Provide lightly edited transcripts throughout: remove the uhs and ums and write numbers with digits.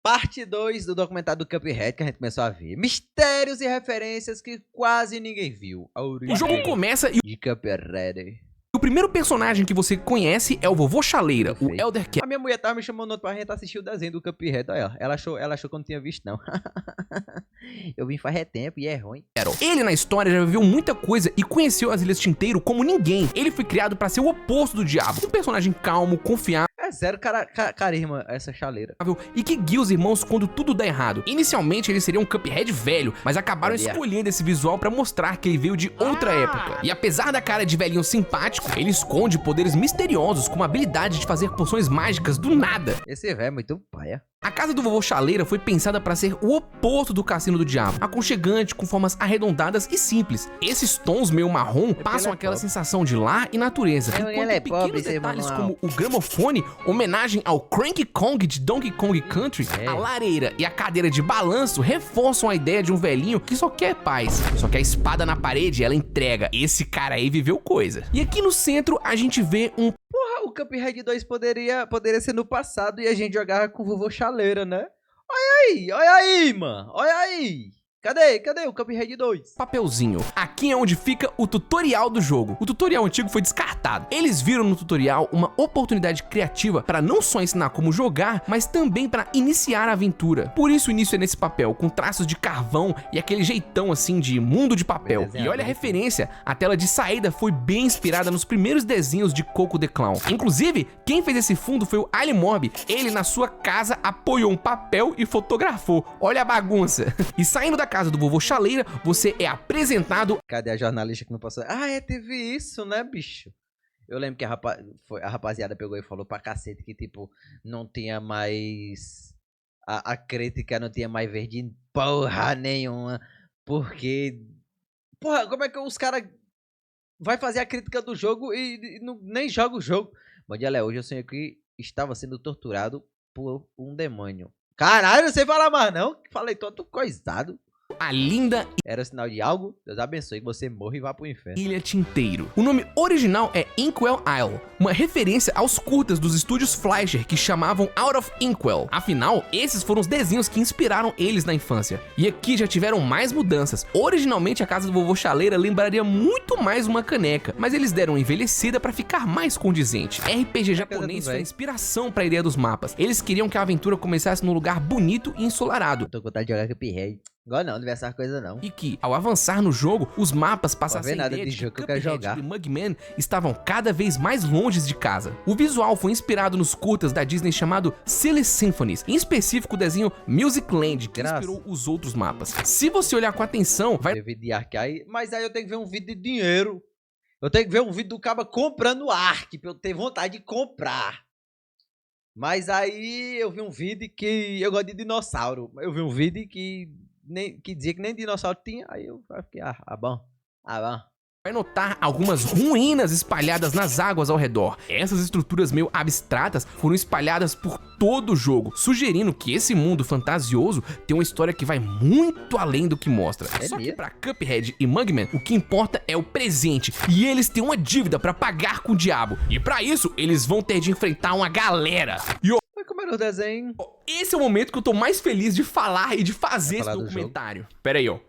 Parte 2 do documentário do Cuphead que a gente começou a ver. Mistérios e referências que quase ninguém viu. O jogo começa e de Cuphead. o primeiro personagem que você conhece é o Vovô Chaleira, o Elder A minha mulher tava me chamando pra gente assistir o desenho do Cuphead. Olha, ela achou que eu não tinha visto, não. Eu vim faz tempo e é ruim. Carol. Ele na história já viveu muita coisa e conheceu as Ilhas Tinteiro como ninguém. Ele foi criado pra ser o oposto do diabo. Um personagem calmo, confiável É zero carisma essa chaleira. e que guia os irmãos quando tudo dá errado. Inicialmente ele seria um Cuphead velho, mas acabaram escolhendo esse visual pra mostrar que ele veio de outra época. E apesar da cara de velhinho simpático, ele esconde poderes misteriosos com a habilidade de fazer poções mágicas do nada. Esse velho é muito paia. A casa do Vovô Chaleira foi pensada para ser o oposto do Cassino do Diabo, aconchegante, com formas arredondadas e simples. Esses tons meio marrom passam aquela sensação de lar e natureza, enquanto pequenos detalhes como o gramofone, homenagem ao Cranky Kong de Donkey Kong Country, a lareira e a cadeira de balanço reforçam a ideia de um velhinho que só quer paz. Só que a espada na parede, ela entrega. Esse cara aí viveu coisa. E aqui no centro a gente vê um... Porra, o Cuphead 2 poderia ser no passado e a gente jogava com o Vovô Chaleira, né? Olha aí, mano. Olha aí. Cadê o Cuphead 2? papelzinho. Aqui é onde fica o tutorial do jogo. O tutorial antigo foi descartado. Eles viram no tutorial uma oportunidade criativa para não só ensinar como jogar, mas também para iniciar a aventura. Por isso o início é nesse papel, com traços de carvão e aquele jeitão assim de mundo de papel. E olha a referência, a tela de saída foi bem inspirada nos primeiros desenhos de Coco the Clown. Inclusive, quem fez esse fundo foi o Ali Mob. Ele na sua casa apoiou um papel e fotografou. Olha a bagunça. E saindo da casa do Vovô Chaleira, você é apresentado... Cadê a jornalista que não passou? Teve isso, né, bicho? Eu lembro que a rapaziada pegou e falou pra cacete que, tipo, não tinha mais... A crítica não tinha mais verde em porra nenhuma. Porque... Porra, como é que os caras vai fazer a crítica do jogo e nem joga o jogo? Bom dia, Léo. Hoje eu sonhei que estava sendo torturado por um demônio. Caralho, não sei falar mais não. Falei todo coisado. A linda Era sinal de algo? Deus abençoe que você morra e vá pro inferno. Ilha Tinteiro. O nome original é Inkwell Isle, uma referência aos curtas dos estúdios Fleischer que chamavam Out of Inkwell. Afinal, esses foram os desenhos que inspiraram eles na infância. E aqui já tiveram mais mudanças. Originalmente a casa do Vovô Chaleira lembraria muito mais uma caneca, mas eles deram uma envelhecida pra ficar mais condizente. RPG japonês foi a inspiração pra ideia dos mapas. Eles queriam que a aventura começasse num lugar bonito e ensolarado. Tô com vontade de jogar Cuphead. Agora não vê essas coisas não. E que, ao avançar no jogo, os mapas passassem a nada ideia de de jogo que eu Cuphead quero jogar. e Mugman estavam cada vez mais longe de casa. O visual foi inspirado nos curtas da Disney chamado Silly Symphonies, em específico o desenho Music Land, que inspirou os outros mapas. Se você olhar com atenção, vai... Vídeo de Ark aí, mas aí eu tenho que ver um vídeo de dinheiro. Eu tenho que ver um vídeo do cara comprando Ark, pra eu ter vontade de comprar. Mas aí eu vi um vídeo que eu gosto de dinossauro. Eu vi um vídeo que dizia que nem dinossauro tinha, aí eu fiquei, bom. Vai notar algumas ruínas espalhadas nas águas ao redor. Essas estruturas meio abstratas foram espalhadas por todo o jogo, sugerindo que esse mundo fantasioso tem uma história que vai muito além do que mostra. Só que pra Cuphead e Mugman, o que importa é o presente, e eles têm uma dívida pra pagar com o diabo. E pra isso, eles vão ter de enfrentar uma galera. Como era o desenho? Esse é o momento que eu tô mais feliz de falar e de fazer esse documentário. Pera aí, ó.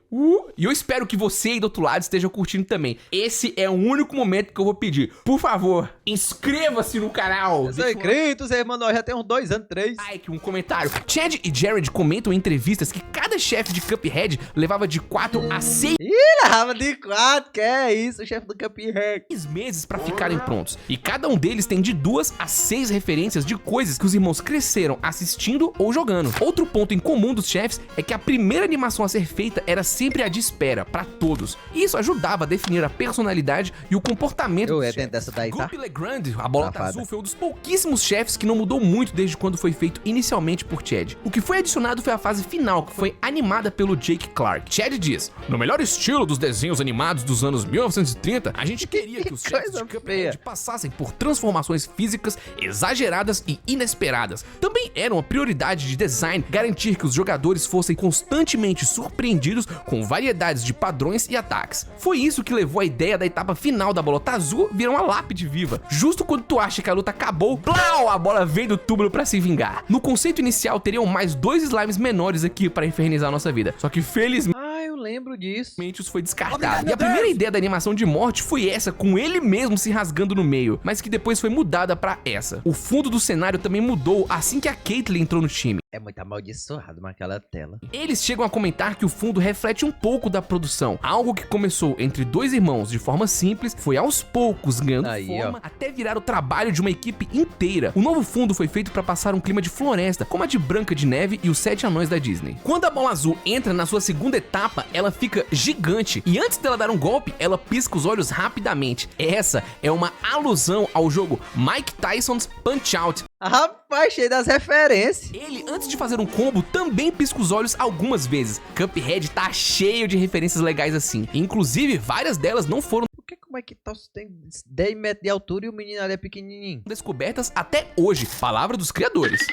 E eu espero que você aí do outro lado esteja curtindo também. Esse é o único momento que eu vou pedir. Por favor, inscreva-se no canal. Eu sou inscrito, Zé Manuel, já tem uns 2 anos, 3. Like, um comentário. Chad e Jared comentam em entrevistas que cada chefe de Cuphead levava de 4 a 6 levava de 4, que é isso, o chefe do Cuphead. meses pra ficarem prontos. E cada um deles tem de 2 a 6 referências de coisas que os irmãos cresceram assistindo ou jogando. Outro ponto em comum dos chefes é que a primeira animação a ser feita era sempre a de espera, pra todos. E isso ajudava a definir a personalidade e o comportamento dos chefes. Dessa daí, tá? Guppy Legrand, a bolota azul, foi um dos pouquíssimos chefes que não mudou muito desde quando foi feito inicialmente por Chad. O que foi adicionado foi a fase final, que foi animada pelo Jake Clark. Chad diz: no melhor estilo dos desenhos animados dos anos 1930, a gente queria que os chefes de Cuphead passassem por transformações físicas exageradas e inesperadas. Também era uma prioridade de design garantir que os jogadores fossem constantemente surpreendidos com variedades de padrões e ataques. Foi isso que levou a ideia da etapa final da bolota azul virar uma lápide viva. Justo quando tu acha que a luta acabou, plau, a bola vem do túmulo pra se vingar. No conceito inicial, teriam mais 2 slimes menores aqui pra infernizar a nossa vida. Só que felizmente Eu lembro disso. isso foi descartado. E a primeira ideia da animação de morte foi essa, com ele mesmo se rasgando no meio, mas que depois foi mudada pra essa. O fundo do cenário também mudou assim que a Caitlyn entrou no time. É muito amaldiçoado naquela tela. Eles chegam a comentar que o fundo reflete um pouco da produção. Algo que começou entre 2 irmãos de forma simples, foi aos poucos ganhando forma até virar o trabalho de uma equipe inteira. O novo fundo foi feito para passar um clima de floresta, como a de Branca de Neve e os 7 Anões da Disney. Quando a bola azul entra na sua segunda etapa, ela fica gigante e antes dela dar um golpe, ela pisca os olhos rapidamente. Essa é uma alusão ao jogo Mike Tyson's Punch-Out! Rapaz, cheio das referências. Ele, antes de fazer um combo, também pisca os olhos algumas vezes. Cuphead tá cheio de referências legais assim. Inclusive, várias delas não foram Por que como é que tá? Tem 10 metros de altura e o menino ali é pequenininho? descobertas até hoje. Palavra dos criadores.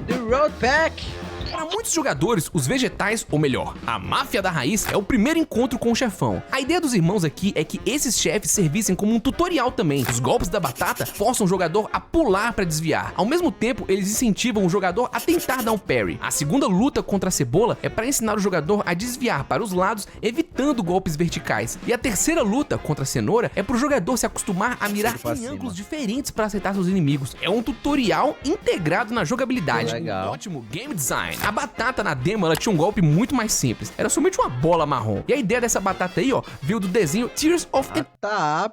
The Road Pack. Para muitos jogadores, os vegetais, ou melhor, a máfia da raiz, é o primeiro encontro com o chefão. A ideia dos irmãos aqui é que esses chefes servissem como um tutorial também. Os golpes da batata forçam o jogador a pular para desviar. Ao mesmo tempo, eles incentivam o jogador a tentar dar um parry. A segunda luta contra a cebola é para ensinar o jogador a desviar para os lados, evitando golpes verticais. E a terceira luta contra a cenoura é para o jogador se acostumar a mirar em ângulos diferentes para acertar seus inimigos. É um tutorial integrado na jogabilidade. Um ótimo game design. A batata na demo, ela tinha um golpe muito mais simples. Era somente uma bola marrom. E a ideia dessa batata aí, ó, veio do desenho Tears of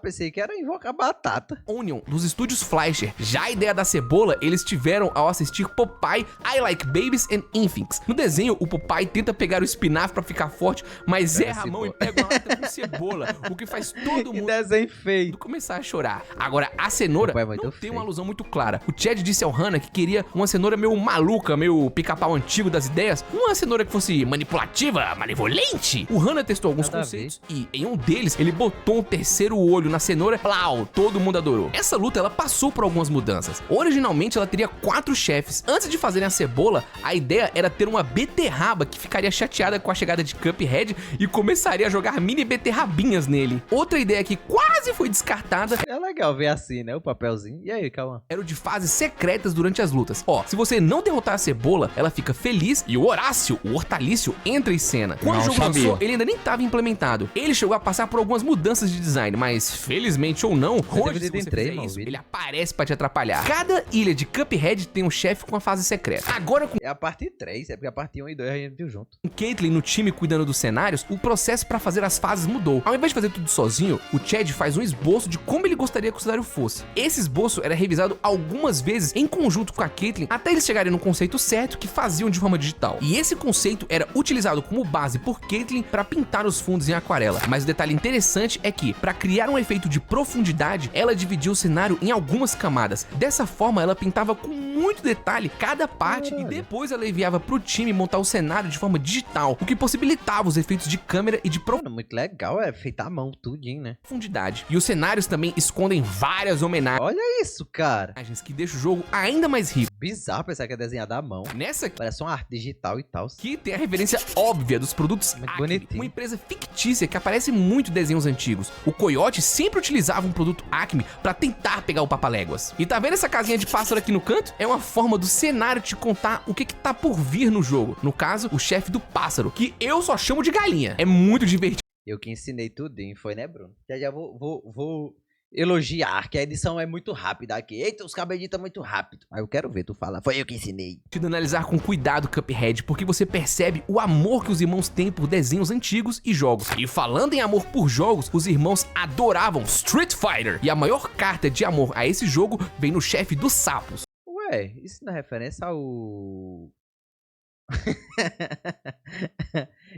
Pensei que era invocar batata. Onion, dos estúdios Fleischer. Já a ideia da cebola, eles tiveram ao assistir Popeye, I Like Babies and Infants. No desenho, o Popeye tenta pegar o espinafre pra ficar forte, mas erra a mão e pega uma lata com cebola, o que faz todo mundo desenho feio começar a chorar. Agora, a cenoura não tem uma alusão muito clara. O Chad disse ao Hannah que queria uma cenoura meio maluca, meio pica-pau antigo das ideias, uma cenoura que fosse manipulativa, malevolente. O Hannah testou alguns conceitos e em um deles ele botou um terceiro olho na cenoura, plau, todo mundo adorou. Essa luta ela passou por algumas mudanças. Originalmente ela teria 4 chefes. Antes de fazerem a cebola, a ideia era ter uma beterraba que ficaria chateada com a chegada de Cuphead e começaria a jogar mini beterrabinhas nele. Outra ideia que quase foi descartada é legal ver assim, né, o papelzinho. E aí, calma, era o de fases secretas durante as lutas. Ó, se você não derrotar a cebola, ela fica feliz e o Horácio, o hortalício, entra em cena. Quando o jogo lançou, ele ainda nem estava implementado. Ele chegou a passar por algumas mudanças de design, mas felizmente ou não, hoje, se você fizer isso, ele aparece pra te atrapalhar. Cada ilha de Cuphead tem um chefe com a fase secreta. Agora com... É a parte 3, é porque a parte 1 e 2 a gente viu junto. Com Caitlyn no time cuidando dos cenários, o processo pra fazer as fases mudou. Ao invés de fazer tudo sozinho, o Chad faz um esboço de como ele gostaria que o cenário fosse. Esse esboço era revisado algumas vezes em conjunto com a Caitlyn, até eles chegarem no conceito certo que faziam de forma digital. E esse conceito era utilizado como base por Caitlyn para pintar os fundos em aquarela. Mas o detalhe interessante é que, para criar um efeito de profundidade, ela dividiu o cenário em algumas camadas. Dessa forma, ela pintava com muito detalhe cada parte e depois ela enviava pro time montar o cenário de forma digital, o que possibilitava os efeitos de câmera e de muito legal, é feita à mão, tudinho, né? Profundidade. E os cenários também escondem várias homenagens. Olha isso, cara. Que deixa o jogo ainda mais rico. Bizarro pensar que é desenhado à mão. Nessa aqui, parece uma arte digital e tal. Que tem a referência óbvia dos produtos Acme, uma empresa fictícia que aparece muito em desenhos antigos. O Coyote sempre utilizava um produto Acme pra tentar pegar o Papaléguas. E tá vendo essa casinha de pássaro aqui no canto? É uma forma do cenário te contar o que tá por vir no jogo. No caso, o chefe do pássaro, que eu só chamo de galinha. É muito divertido. Eu que ensinei tudinho, foi, né, Bruno? Já vou elogiar, que a edição é muito rápida aqui. Eita, os cabelinhos estão muito rápido. Aí eu quero ver tu falar, foi eu que ensinei. De analisar com cuidado Cuphead, porque você percebe o amor que os irmãos têm por desenhos antigos e jogos. E falando em amor por jogos, os irmãos adoravam Street Fighter. E a maior carta de amor a esse jogo vem no chefe dos sapos. Ué, isso não é referência ao...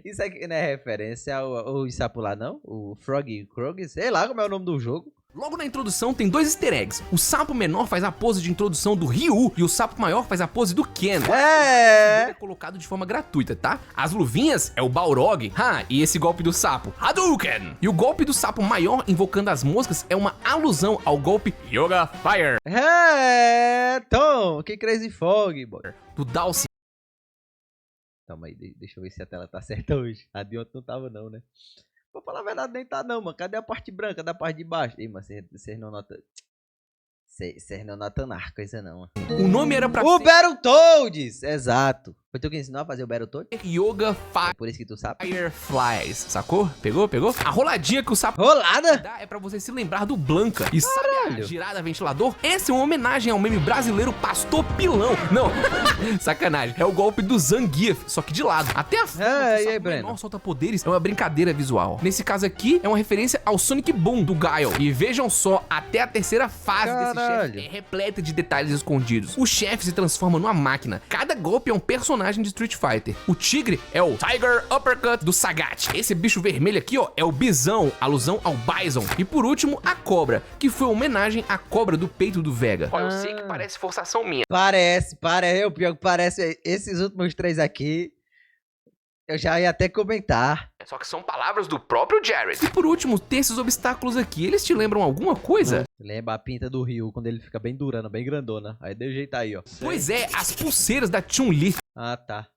Isso aqui não é referência ao sapo lá, não? O Frog Krog, sei lá como é o nome do jogo. Logo na introdução tem 2 easter eggs. O sapo menor faz a pose de introdução do Ryu e o sapo maior faz a pose do Ken. É colocado de forma gratuita, tá? As luvinhas é o Balrog, e esse golpe do sapo, Hadouken. E o golpe do sapo maior invocando as moscas é uma alusão ao golpe Yoga Fire. Tom, que Crazy Fog, boy. Do Dhalsim. Calma aí, deixa eu ver se a tela tá certa hoje. A de ontem não tava não, né? Pra falar a verdade, nem tá não, mano. Cadê a parte branca da parte de baixo? Ih, mas vocês não notam... Vocês não notam nada, coisa não. O nome era pra ser... O Battletoads! Exato. Foi tu que ensinou a fazer o Battletoads? Yoga Fire. Por isso que tu sabe. Fireflies, sacou? Pegou? A roladinha que o sapo... Rolada? Dá é pra você se lembrar do Blanca. E sabe a girada ventilador? Essa é uma homenagem ao meme brasileiro Pastor Pilão. Não, sacanagem. É o golpe do Zangief, só que de lado. Até a forma e aí, Breno? solta poderes é uma brincadeira visual. Nesse caso aqui, é uma referência ao Sonic Boom, do Guile. E vejam só, até a terceira fase desse chefe é repleta de detalhes escondidos. O chefe se transforma numa máquina. Cada golpe é um personagem de Street Fighter. O tigre é o Tiger Uppercut do Sagat. Esse bicho vermelho aqui, ó, é o Bisão, alusão ao Bison. E por último, a cobra, que foi uma homenagem à cobra do peito do Vega. Eu sei que parece forçação minha. Parece. O pior que parece, esses últimos 3 aqui, eu já ia até comentar. Só que são palavras do próprio Jared. E por último, tem esses obstáculos aqui. Eles te lembram alguma coisa? Lembra a pinta do Ryu, quando ele fica bem durana, bem grandona. Aí deu jeito aí, ó. Pois é, as pulseiras da Chun-Li. Ah, tá.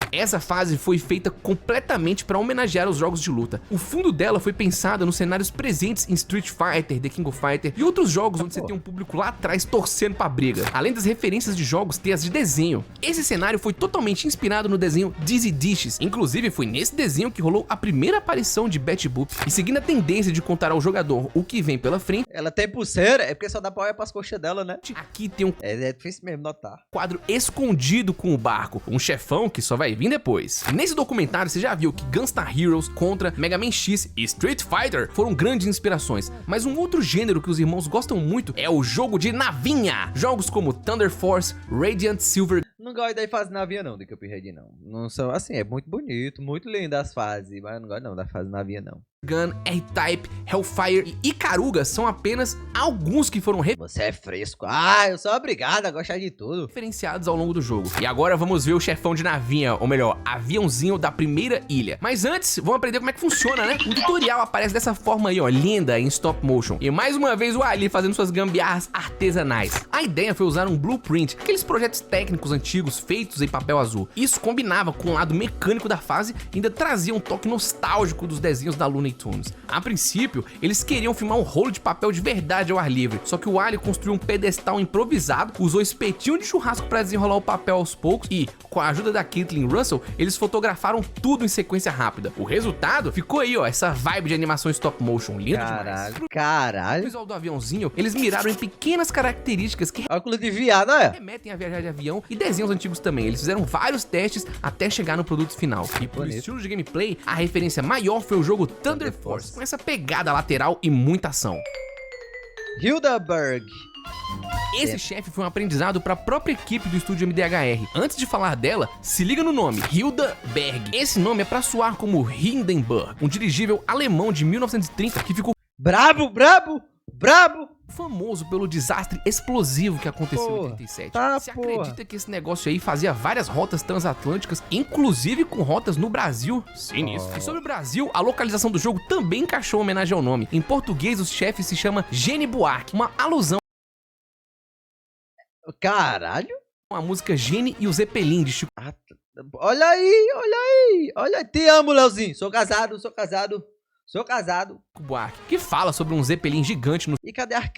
Essa fase foi feita completamente para homenagear os jogos de luta. O fundo dela foi pensada nos cenários presentes em Street Fighter, The King of Fighter e outros jogos onde você tem um público lá atrás torcendo pra briga. Além das referências de jogos, tem as de desenho. Esse cenário foi totalmente inspirado no desenho Dizzy Dishes. Inclusive, foi nesse desenho que rolou a primeira aparição de Betty Boop. E seguindo a tendência de contar ao jogador o que vem pela frente... Ela tem pulseira, é porque só dá pra olhar pras coxas dela, né? Aqui tem um... É difícil mesmo notar. Quadro escondido com o barco. Um chefão que só vai vir depois. Nesse documentário você já viu que Gunstar Heroes, Contra, Mega Man X e Street Fighter foram grandes inspirações, mas um outro gênero que os irmãos gostam muito é o jogo de navinha. Jogos como Thunder Force, Radiant Silver... Não gosto da fase navinha não, do Cuphead não. Não são assim, é muito bonito, muito lindo as fases, mas eu não gosto não da fase navinha não. Gun, R-Type, Hellfire e Ikaruga são apenas alguns que foram Você é fresco. Eu sou obrigado a gostar de tudo. Referenciados ao longo do jogo. E agora vamos ver o chefão de navinha, ou melhor, aviãozinho da primeira ilha. Mas antes, vamos aprender como é que funciona, né? O tutorial aparece dessa forma aí, ó, linda, em stop motion. E mais uma vez o Ali fazendo suas gambiarras artesanais. A ideia foi usar um blueprint, aqueles projetos técnicos antigos feitos em papel azul. Isso combinava com o lado mecânico da fase e ainda trazia um toque nostálgico dos desenhos da Looney Tunes. A princípio, eles queriam filmar um rolo de papel de verdade ao ar livre, só que o Ali construiu um pedestal improvisado, usou espetinho de churrasco para desenrolar o papel aos poucos e, com a ajuda da Caitlin Russell, eles fotografaram tudo em sequência rápida. O resultado ficou aí, ó, essa vibe de animação stop motion, linda demais. Caralho. O visual do aviãozinho, eles miraram em pequenas características que óculos de viado, remetem a viajar de avião e desenhos antigos também. Eles fizeram vários testes até chegar no produto final. E por estilo de gameplay, a referência maior foi o jogo Thunder Force, com essa pegada lateral e muita ação. Hildeberg. Esse chefe foi um aprendizado para a própria equipe do estúdio MDHR. Antes de falar dela, se liga no nome, Hildeberg. Esse nome é para soar como Hindenburg, um dirigível alemão de 1930 que ficou brabo, famoso pelo desastre explosivo que aconteceu em 87. Se acredita que esse negócio aí fazia várias rotas transatlânticas, inclusive com rotas no Brasil? Sinistro. E sobre o Brasil, a localização do jogo também encaixou homenagem ao nome. Em português, o chefe se chama Gene Buarque, uma alusão caralho, a música Gene e o Zeppelin de Chico. Olha aí, te amo, Leozinho, sou casado. Buarque, que fala sobre um Zeppelin gigante no... E cadê a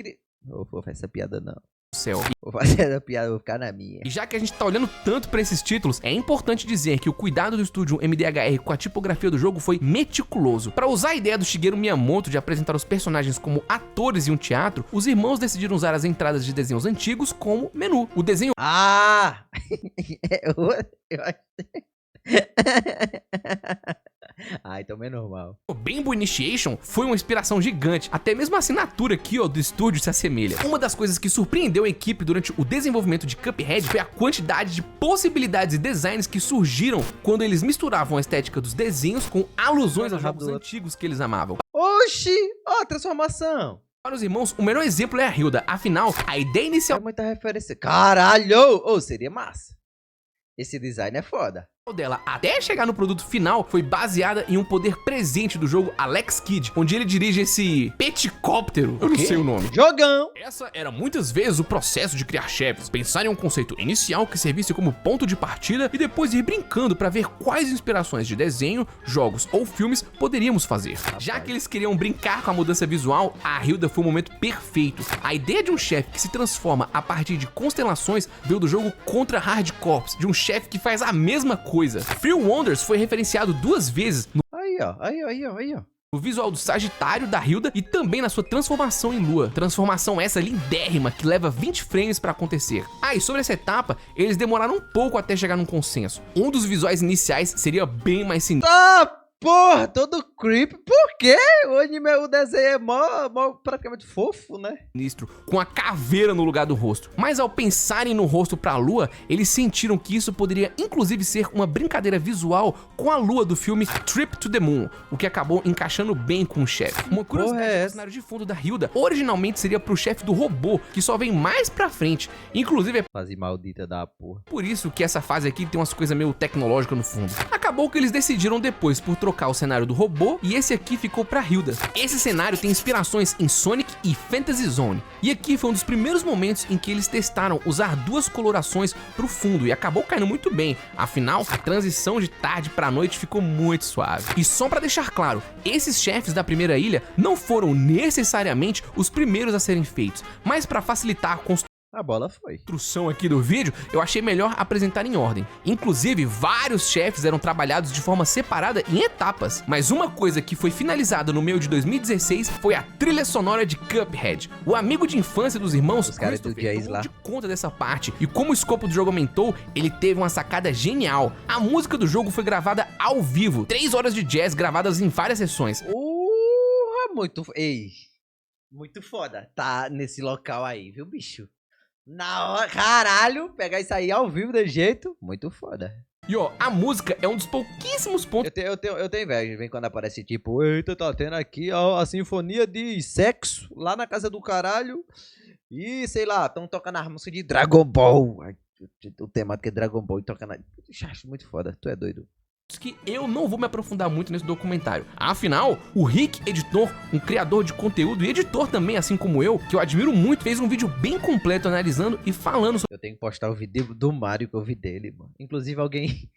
Não vou fazer essa piada não. Céu. Vou fazer essa piada, vou ficar na minha. E já que a gente tá olhando tanto pra esses títulos, é importante dizer que o cuidado do estúdio MDHR com a tipografia do jogo foi meticuloso. Pra usar a ideia do Shigeru Miyamoto de apresentar os personagens como atores em um teatro, os irmãos decidiram usar as entradas de desenhos antigos como menu. O desenho... Então é normal. O Bimbo Initiation foi uma inspiração gigante, até mesmo a assinatura aqui, ó, do estúdio se assemelha. Uma das coisas que surpreendeu a equipe durante o desenvolvimento de Cuphead foi a quantidade de possibilidades e designs que surgiram quando eles misturavam a estética dos desenhos com alusões aos jogos antigos que eles amavam. Oxi, transformação. Para os irmãos, o melhor exemplo é a Hilda. Afinal, a ideia inicial É muita referência. Caralho! Ô, seria massa. Esse design é foda. dela até chegar no produto final foi baseada em um poder presente do jogo Alex Kidd, onde ele dirige esse peticóptero, eu não sei o nome. Jogão! Essa era muitas vezes o processo de criar chefes, pensar em um conceito inicial que servisse como ponto de partida e depois ir brincando para ver quais inspirações de desenho, jogos ou filmes poderíamos fazer. Já que eles queriam brincar com a mudança visual, a Hilda foi o momento perfeito. A ideia de um chefe que se transforma a partir de constelações veio do jogo Contra Hard Corps, de um chefe que faz a mesma coisa. Free Wonders foi referenciado 2 vezes no visual do Sagitário da Hilda e também na sua transformação em Lua. Transformação essa lindérrima que leva 20 frames pra acontecer. E sobre essa etapa, eles demoraram um pouco até chegar num consenso. Um dos visuais iniciais seria bem mais sinistro. Porra, todo creep. Por quê? O anime, o desenho é mó praticamente fofo, né? Com a caveira no lugar do rosto. Mas ao pensarem no rosto pra Lua, eles sentiram que isso poderia inclusive ser uma brincadeira visual com a Lua do filme Trip to the Moon, o que acabou encaixando bem com o chefe. Uma curiosidade, o cenário de fundo da Hilda originalmente seria pro chefe do robô, que só vem mais pra frente. Inclusive é fase maldita da porra. Por isso que essa fase aqui tem umas coisas meio tecnológicas no fundo. Acabou que eles decidiram depois por trocar o cenário do robô e esse aqui ficou pra Hilda. Esse cenário tem inspirações em Sonic e Fantasy Zone. E aqui foi um dos primeiros momentos em que eles testaram usar 2 colorações pro fundo e acabou caindo muito bem. Afinal, a transição de tarde pra noite ficou muito suave. E só pra deixar claro, esses chefes da primeira ilha não foram necessariamente os primeiros a serem feitos, mas pra facilitar a bola foi. Construção aqui do vídeo, eu achei melhor apresentar em ordem. Inclusive, vários chefes eram trabalhados de forma separada em etapas. Mas uma coisa que foi finalizada no meio de 2016 foi a trilha sonora de Cuphead. O amigo de infância dos irmãos, Christopher, tomou de conta dessa parte. E como o escopo do jogo aumentou, ele teve uma sacada genial. A música do jogo foi gravada ao vivo. 3 horas de jazz gravadas em várias sessões. Muito foda. Tá nesse local aí, viu, bicho? Na hora, caralho, pegar isso aí ao vivo de jeito, muito foda. E ó, a música é um dos pouquíssimos pontos. Eu tenho inveja, vem quando aparece tipo, eita, tá tendo aqui a sinfonia de sexo lá na casa do caralho. E sei lá, tão tocando a música de Dragon Ball. O temático é Dragon Ball e tocando. Acho muito foda, tu é doido. Que eu não vou me aprofundar muito nesse documentário. Afinal, o Rick, editor, um criador de conteúdo e editor também, assim como eu, que eu admiro muito, fez um vídeo bem completo analisando e falando sobre... Eu tenho que postar o vídeo do Mario que eu vi dele, mano. Inclusive alguém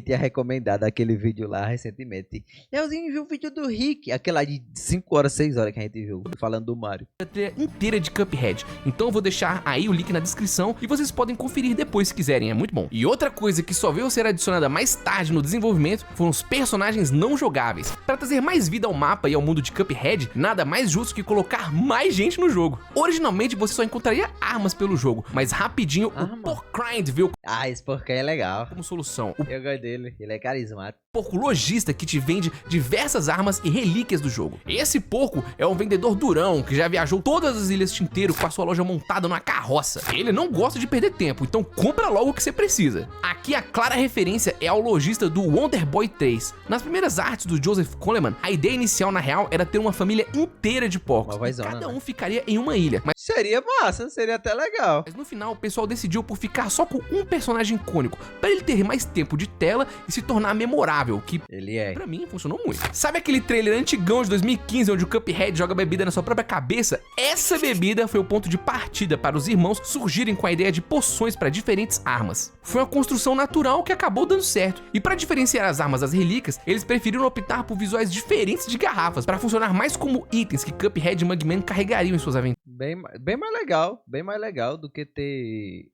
tinha recomendado aquele vídeo lá recentemente. Leozinho viu o vídeo do Rick, aquele lá de 5 horas, 6 horas que a gente viu, falando do Mario. A trilha inteira de Cuphead. Então eu vou deixar aí o link na descrição e vocês podem conferir depois se quiserem, é muito bom. E outra coisa que só veio ser adicionada mais tarde no desenvolvimento foram os personagens não jogáveis. Para trazer mais vida ao mapa e ao mundo de Cuphead, nada mais justo que colocar mais gente no jogo. Originalmente você só encontraria armas pelo jogo, mas rapidinho o Porkrind veio... esse porco é legal. Como solução. Eu gosto dele, ele é carismático. Porco lojista que te vende diversas armas e relíquias do jogo. Esse porco é um vendedor durão que já viajou todas as ilhas Tinteiro com a sua loja montada numa carroça. Ele não gosta de perder tempo, então compra logo o que você precisa. Aqui a clara referência é ao lojista do Wonder Boy 3. Nas primeiras artes do Joseph Coleman, a ideia inicial na real era ter uma família inteira de porcos. Cada um ficaria em uma ilha. Mas seria massa, seria até legal. Mas no final o pessoal decidiu por ficar só com um personagem icônico, para ele ter mais tempo de tela e se tornar memorável, que ele é. Pra mim funcionou muito. Sabe aquele trailer antigão de 2015 onde o Cuphead joga bebida na sua própria cabeça? Essa bebida foi o ponto de partida para os irmãos surgirem com a ideia de poções para diferentes armas. Foi uma construção natural que acabou dando certo. E para diferenciar as armas das relíquias, eles preferiram optar por visuais diferentes de garrafas, para funcionar mais como itens que Cuphead e Mugman carregariam em suas aventuras. Bem mais legal do que ter...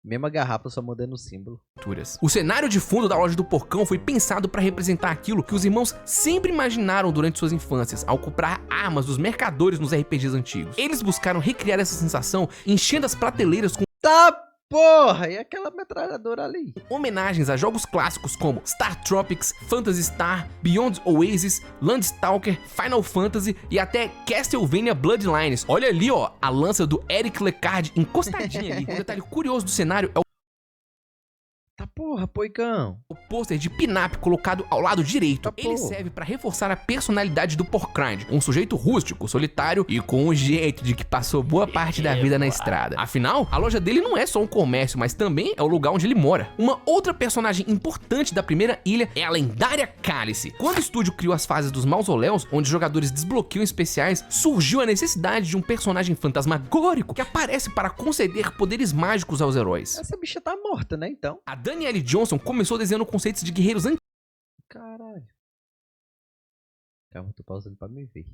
mesma garrafa só mudando o símbolo. O cenário de fundo da loja do porcão foi pensado para representar aquilo que os irmãos sempre imaginaram durante suas infâncias, ao comprar armas dos mercadores nos RPGs antigos. Eles buscaram recriar essa sensação, enchendo as prateleiras com... Porra, e aquela metralhadora ali? Homenagens a jogos clássicos como Star Tropics, Phantasy Star, Beyond Oasis, Landstalker, Final Fantasy e até Castlevania Bloodlines. Olha ali, ó, a lança do Eric Lecard encostadinha ali. Um detalhe curioso do cenário é o... Porra, poicão. O pôster de Pinap colocado ao lado direito. Tá, Ele pô. serve pra reforçar a personalidade do Porkrind, um sujeito rústico, solitário e com um jeito de que passou boa parte da vida na estrada. Afinal, a loja dele não é só um comércio, mas também é o lugar onde ele mora. Uma outra personagem importante da primeira ilha é a lendária Cálice. Quando o estúdio criou as fases dos mausoléus, onde os jogadores desbloqueiam especiais, surgiu a necessidade de um personagem fantasmagórico que aparece para conceder poderes mágicos aos heróis. Essa bicha tá morta, né, então? A Danielle Johnson começou desenhando conceitos de guerreiros Caralho. Calma, tô pausando pra me ver.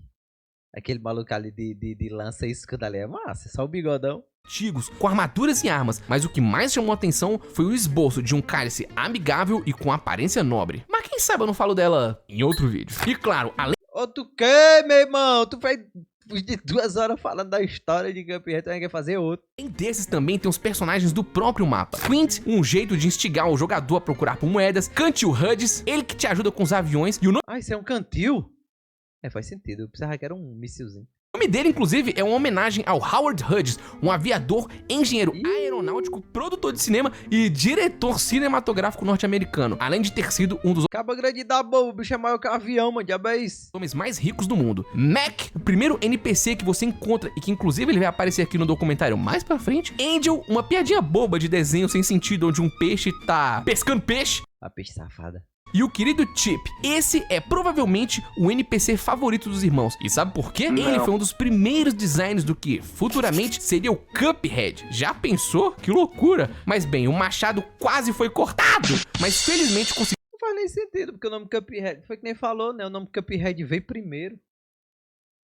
Aquele maluco ali de lança e escudo ali é massa, só o bigodão. antigos com armaduras e armas, mas o que mais chamou a atenção foi o esboço de um cálice amigável e com aparência nobre. Mas quem sabe eu não falo dela em outro vídeo. E claro, além... Ô, tu quer, meu irmão? Tu fez de 2 horas falando da história de Cuphead, tu quer fazer outro. Além desses também tem os personagens do próprio mapa. Quint, um jeito de instigar o jogador a procurar por moedas. Cantil Hudges, ele que te ajuda com os aviões. E o Ah, isso é um cantil? É, faz sentido. Eu pensava que era um missilzinho. nome dele, inclusive, é uma homenagem ao Howard Hughes, um aviador, engenheiro aeronáutico, produtor de cinema e diretor cinematográfico norte-americano, além de ter sido um dos Acaba grande da boa, o bicho é maior que o avião, mano. Diabo é isso. homens mais ricos do mundo. Mac, o primeiro NPC que você encontra e que inclusive ele vai aparecer aqui no documentário mais pra frente. Angel, uma piadinha boba de desenho sem sentido onde um peixe tá pescando peixe. A peixe safada. E o querido Chip, esse é provavelmente o NPC favorito dos irmãos. E sabe por quê? Ele foi um dos primeiros designs do que futuramente seria o Cuphead. Já pensou? Que loucura! Mas bem, o machado quase foi cortado, mas felizmente conseguiu. Não faz nem sentido, porque o nome Cuphead, foi que nem falou, né? O nome Cuphead veio primeiro.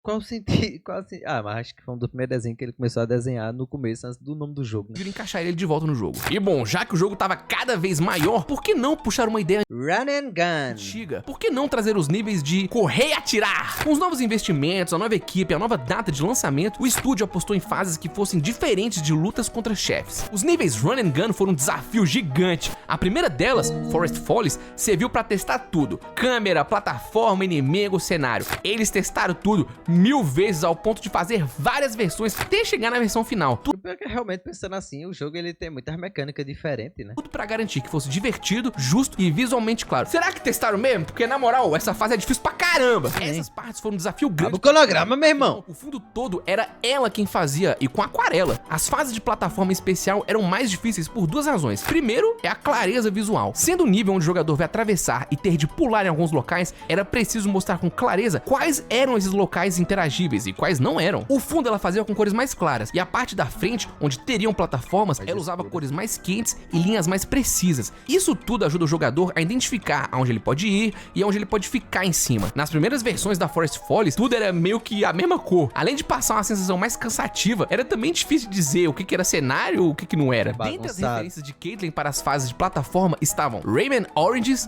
Qual o sentido? Ah, mas acho que foi um dos primeiros desenhos que ele começou a desenhar no começo, antes do nome do jogo, né? encaixar ele de volta no jogo. E bom, já que o jogo tava cada vez maior, por que não puxar uma ideia Run and Gun. antiga? Por que não trazer os níveis de correr e atirar? Com os novos investimentos, a nova equipe, a nova data de lançamento, o estúdio apostou em fases que fossem diferentes de lutas contra chefes. Os níveis Run and Gun foram um desafio gigante. A primeira delas, Forest Follies, serviu pra testar tudo: câmera, plataforma, inimigo, cenário. Eles testaram tudo 1000 vezes ao ponto de fazer várias versões até chegar na versão final. O pior é que realmente pensando assim, o jogo ele tem muitas mecânicas diferentes, né? Tudo pra garantir que fosse divertido, justo e visualmente claro. Será que testaram mesmo? Porque na moral, essa fase é difícil pra caramba. Essas partes foram um desafio grande. O cronograma, meu irmão. O fundo todo era ela quem fazia e com aquarela. As fases de plataforma especial eram mais difíceis por 2 razões. Primeiro é a clareza visual. Sendo o nível onde o jogador vai atravessar e ter de pular em alguns locais, era preciso mostrar com clareza quais eram esses locais interagíveis e quais não eram. O fundo ela fazia com cores mais claras e a parte da frente, onde teriam plataformas, ela usava cores mais quentes e linhas mais precisas. Isso tudo ajuda o jogador a identificar aonde ele pode ir e aonde ele pode ficar em cima. Nas primeiras versões da Forest Follies, tudo era meio que a mesma cor. Além de passar uma sensação mais cansativa, era também difícil de dizer o que era cenário ou o que não era. Dentre as referências de Caitlyn para as fases de plataforma estavam Rayman Origins,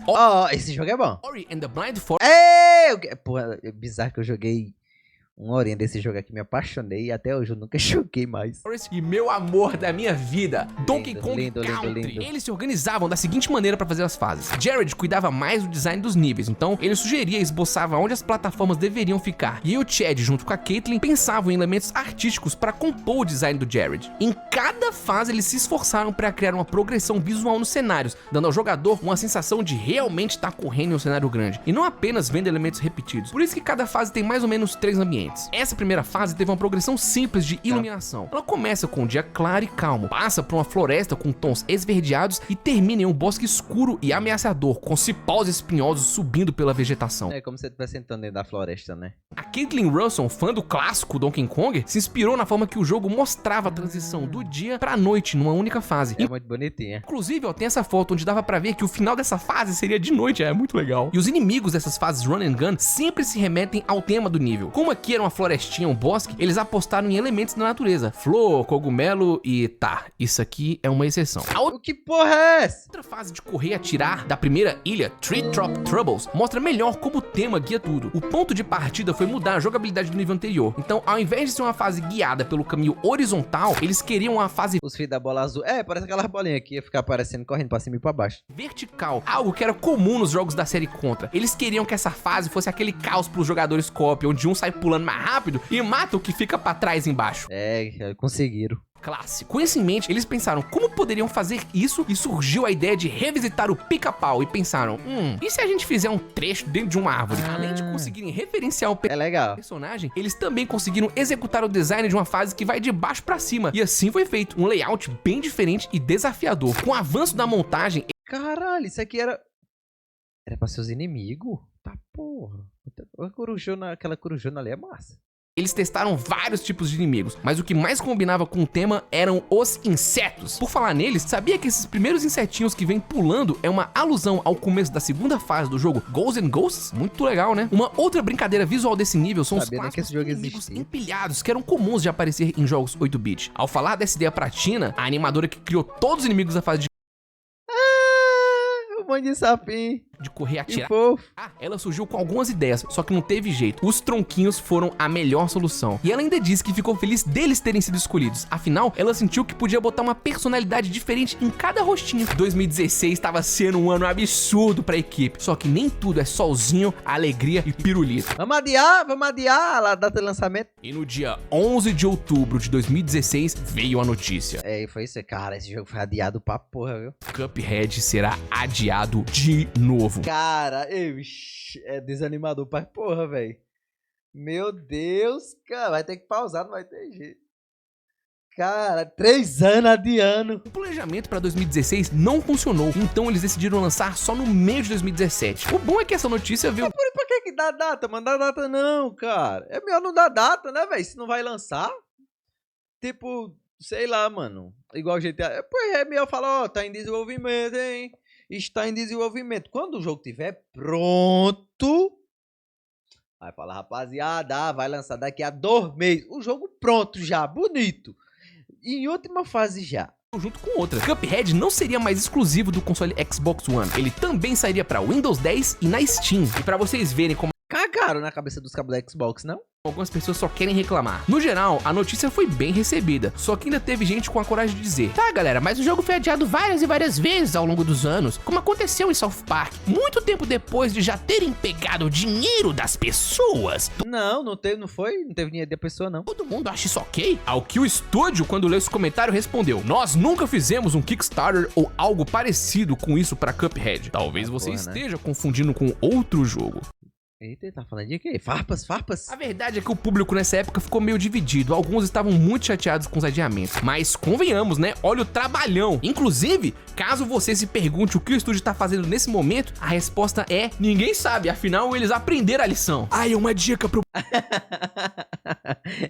Esse jogo é bom. Ori and the Blind Forest. Porra, é bizarro que eu joguei uma horinha desse jogo aqui, me apaixonei e até hoje eu nunca joguei mais. E meu amor da minha vida, Donkey Kong lindo, Country. lindo. Eles se organizavam da seguinte maneira para fazer as fases. Jared cuidava mais do design dos níveis, então ele sugeria e esboçava onde as plataformas deveriam ficar. E o Chad, junto com a Caitlyn, pensavam em elementos artísticos para compor o design do Jared. Em cada fase eles se esforçaram para criar uma progressão visual nos cenários, dando ao jogador uma sensação de realmente estar correndo em um cenário grande, e não apenas vendo elementos repetidos. Por isso que cada fase tem mais ou menos 3 ambientes. Essa primeira fase teve uma progressão simples de iluminação. Ela começa com um dia claro e calmo, passa por uma floresta com tons esverdeados e termina em um bosque escuro e ameaçador, com cipós espinhosos subindo pela vegetação. É como se você estivesse entrando dentro da floresta, né? A Caitlyn Russell, fã do clássico Donkey Kong, se inspirou na forma que o jogo mostrava a transição do dia pra noite numa única fase. É muito bonitinha. Inclusive, ó, tem essa foto onde dava pra ver que o final dessa fase seria de noite, é muito legal. E os inimigos dessas fases Run and Gun sempre se remetem ao tema do nível. Como aqui era uma florestinha, um bosque, eles apostaram em elementos da natureza. Flor, cogumelo e tá, isso aqui é uma exceção. A O que porra é essa? outra fase de correr e atirar da primeira ilha, Tree Trop Troubles, mostra melhor como o tema guia tudo. O ponto de partida foi mudar a jogabilidade do nível anterior. Então, ao invés de ser uma fase guiada pelo caminho horizontal, eles queriam uma fase Os fios da bola azul. É, parece aquelas bolinhas aqui, ia ficar aparecendo correndo pra cima e pra baixo. vertical, algo que era comum nos jogos da série Contra. Eles queriam que essa fase fosse aquele caos pros jogadores co-op, onde um sai pulando mais rápido e mata o que fica pra trás embaixo. É, conseguiram. clássico. Com isso em mente, eles pensaram como poderiam fazer isso e surgiu a ideia de revisitar o Pica-Pau e pensaram, e se a gente fizer um trecho dentro de uma árvore? Além de conseguirem referenciar o É legal. personagem, eles também conseguiram executar o design de uma fase que vai de baixo pra cima. E assim foi feito, um layout bem diferente e desafiador. Com o avanço da montagem, Caralho, isso aqui era... Era pra seus inimigos? Tá porra. Aquela corujona ali é massa. eles testaram vários tipos de inimigos, mas o que mais combinava com o tema eram os insetos. Por falar neles, sabia que esses primeiros insetinhos que vêm pulando é uma alusão ao começo da segunda fase do jogo Ghosts and Ghosts? Muito legal, né? Uma outra brincadeira visual desse nível são os clássicos inimigos empilhados, que eram comuns de aparecer em jogos 8-bit. Ao falar dessa ideia pra Tina, a animadora que criou todos os inimigos da fase de Um monte de sapinho. de correr e atirar. Fofo. Ela surgiu com algumas ideias, só que não teve jeito. Os tronquinhos foram a melhor solução. E ela ainda disse que ficou feliz deles terem sido escolhidos. Afinal, ela sentiu que podia botar uma personalidade diferente em cada rostinho. 2016 estava sendo um ano absurdo pra equipe. Só que nem tudo é solzinho, alegria e pirulito. Vamos adiar a data de lançamento. E no dia 11 de outubro de 2016 veio a notícia. É, foi isso. Cara, esse jogo foi adiado pra porra, viu? Cuphead será adiado de novo. Cara, é desanimador pra porra, velho. Meu Deus, cara, vai ter que pausar, não vai ter jeito. Cara, 3 anos adiando. O planejamento para 2016 não funcionou, então eles decidiram lançar só no meio de 2017. O bom é que essa notícia veio... Pra que dá data? Mandar data não, cara. É melhor não dar data, né, velho? Se não vai lançar. Tipo, sei lá, mano. Igual GTA. Pois é melhor falar, ó, tá em desenvolvimento, hein? Está em desenvolvimento. Quando o jogo estiver pronto, vai falar, rapaziada, vai lançar daqui a 2 meses. O jogo pronto já, bonito. Em última fase já. Junto com outra. Cuphead não seria mais exclusivo do console Xbox One. Ele também sairia para Windows 10 e na Steam. E para vocês verem como cagaram na cabeça dos cabos da Xbox, não? algumas pessoas só querem reclamar. No geral, a notícia foi bem recebida, só que ainda teve gente com a coragem de dizer: tá, galera, mas o jogo foi adiado várias e várias vezes ao longo dos anos, como aconteceu em South Park, muito tempo depois de já terem pegado o dinheiro das pessoas. Não teve dinheiro da pessoa, não. Todo mundo acha isso ok? Ao que o estúdio, quando leu esse comentário, respondeu: nós nunca fizemos um Kickstarter ou algo parecido com isso pra Cuphead. Talvez você esteja confundindo com outro jogo. Eita, tá falando de quê? Farpas? A verdade é que o público nessa época ficou meio dividido. Alguns estavam muito chateados com os adiamentos. Mas convenhamos, né? Olha o trabalhão. Inclusive, caso você se pergunte o que o estúdio tá fazendo nesse momento, a resposta é: ninguém sabe. Afinal, eles aprenderam a lição. Ai, uma dica pro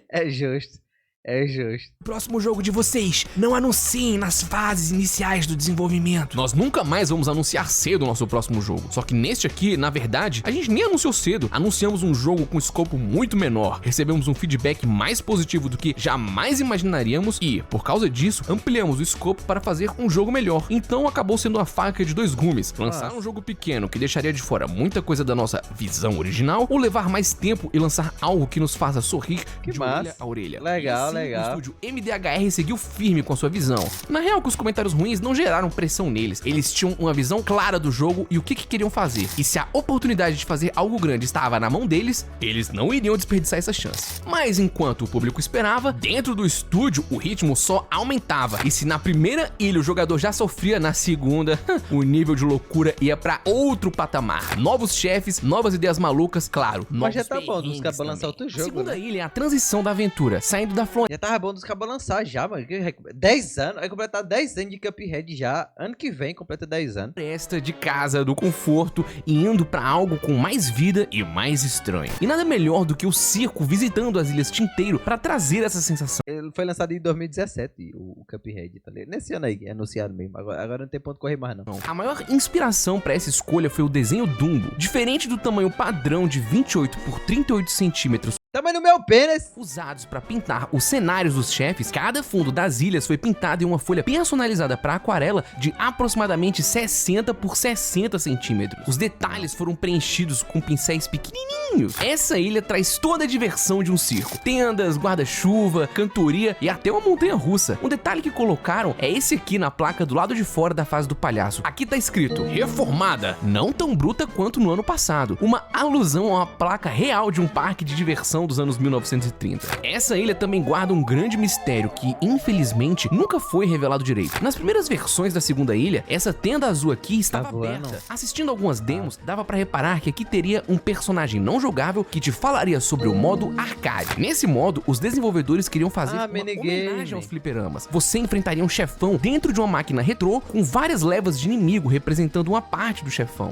É justo. É justo. próximo jogo de vocês: não anunciem nas fases iniciais do desenvolvimento. Nós nunca mais vamos anunciar cedo o nosso próximo jogo. Só que neste aqui, na verdade, a gente nem anunciou cedo. Anunciamos um jogo com escopo muito menor. Recebemos um feedback mais positivo do que jamais imaginaríamos e, por causa disso, ampliamos o escopo para fazer um jogo melhor. Então acabou sendo a faca de dois gumes. Lançar um jogo pequeno que deixaria de fora muita coisa da nossa visão original, ou levar mais tempo e lançar algo que nos faça sorrir de orelha a orelha. Legal. O estúdio MDHR seguiu firme com a sua visão. Na real, que os comentários ruins não geraram pressão neles. Eles tinham uma visão clara do jogo e o que queriam fazer. E se a oportunidade de fazer algo grande estava na mão deles, eles não iriam desperdiçar essa chance. Mas enquanto o público esperava, dentro do estúdio o ritmo só aumentava. E se na primeira ilha o jogador já sofria, na segunda, o nível de loucura ia pra outro patamar. Novos chefes, novas ideias malucas, claro. Mas já tá bom dos cabos lançar outro jogo. A segunda ilha é a transição da aventura, saindo da Floresta. Já tava bom dos cabos lançar já, mano. 10 anos, vai completar 10 anos de Cuphead já. Ano que vem completa 10 anos. Floresta de casa, do conforto, e indo pra algo com mais vida e mais estranho. E nada melhor do que o circo visitando as ilhas Tinteiro pra trazer essa sensação. Ele foi lançado em 2017, o Cuphead, tá ligado? Nesse ano aí, é anunciado mesmo. Agora não tem ponto correr mais, não. A maior inspiração pra essa escolha foi o desenho Dumbo. Diferente do tamanho padrão de 28 por 38 centímetros, tamanho do meu pênis! usados para pintar os cenários dos chefes, cada fundo das ilhas foi pintado em uma folha personalizada para aquarela de aproximadamente 60 por 60 centímetros. Os detalhes foram preenchidos com pincéis pequenininhos bonitinhos. Essa ilha traz toda a diversão de um circo. Tendas, guarda-chuva, cantoria e até uma montanha-russa. Um detalhe que colocaram é esse aqui na placa do lado de fora da fase do palhaço. Aqui tá escrito, reformada, não tão bruta quanto no ano passado. Uma alusão a uma placa real de um parque de diversão dos anos 1930. Essa ilha também guarda um grande mistério que, infelizmente, nunca foi revelado direito. Nas primeiras versões da segunda ilha, essa tenda azul aqui estava aberta. Assistindo algumas demos, dava pra reparar que aqui teria um personagem não jogável que te falaria sobre o modo arcade. Nesse modo, os desenvolvedores queriam fazer uma homenagem aos fliperamas. Você enfrentaria um chefão dentro de uma máquina retrô com várias levas de inimigo representando uma parte do chefão.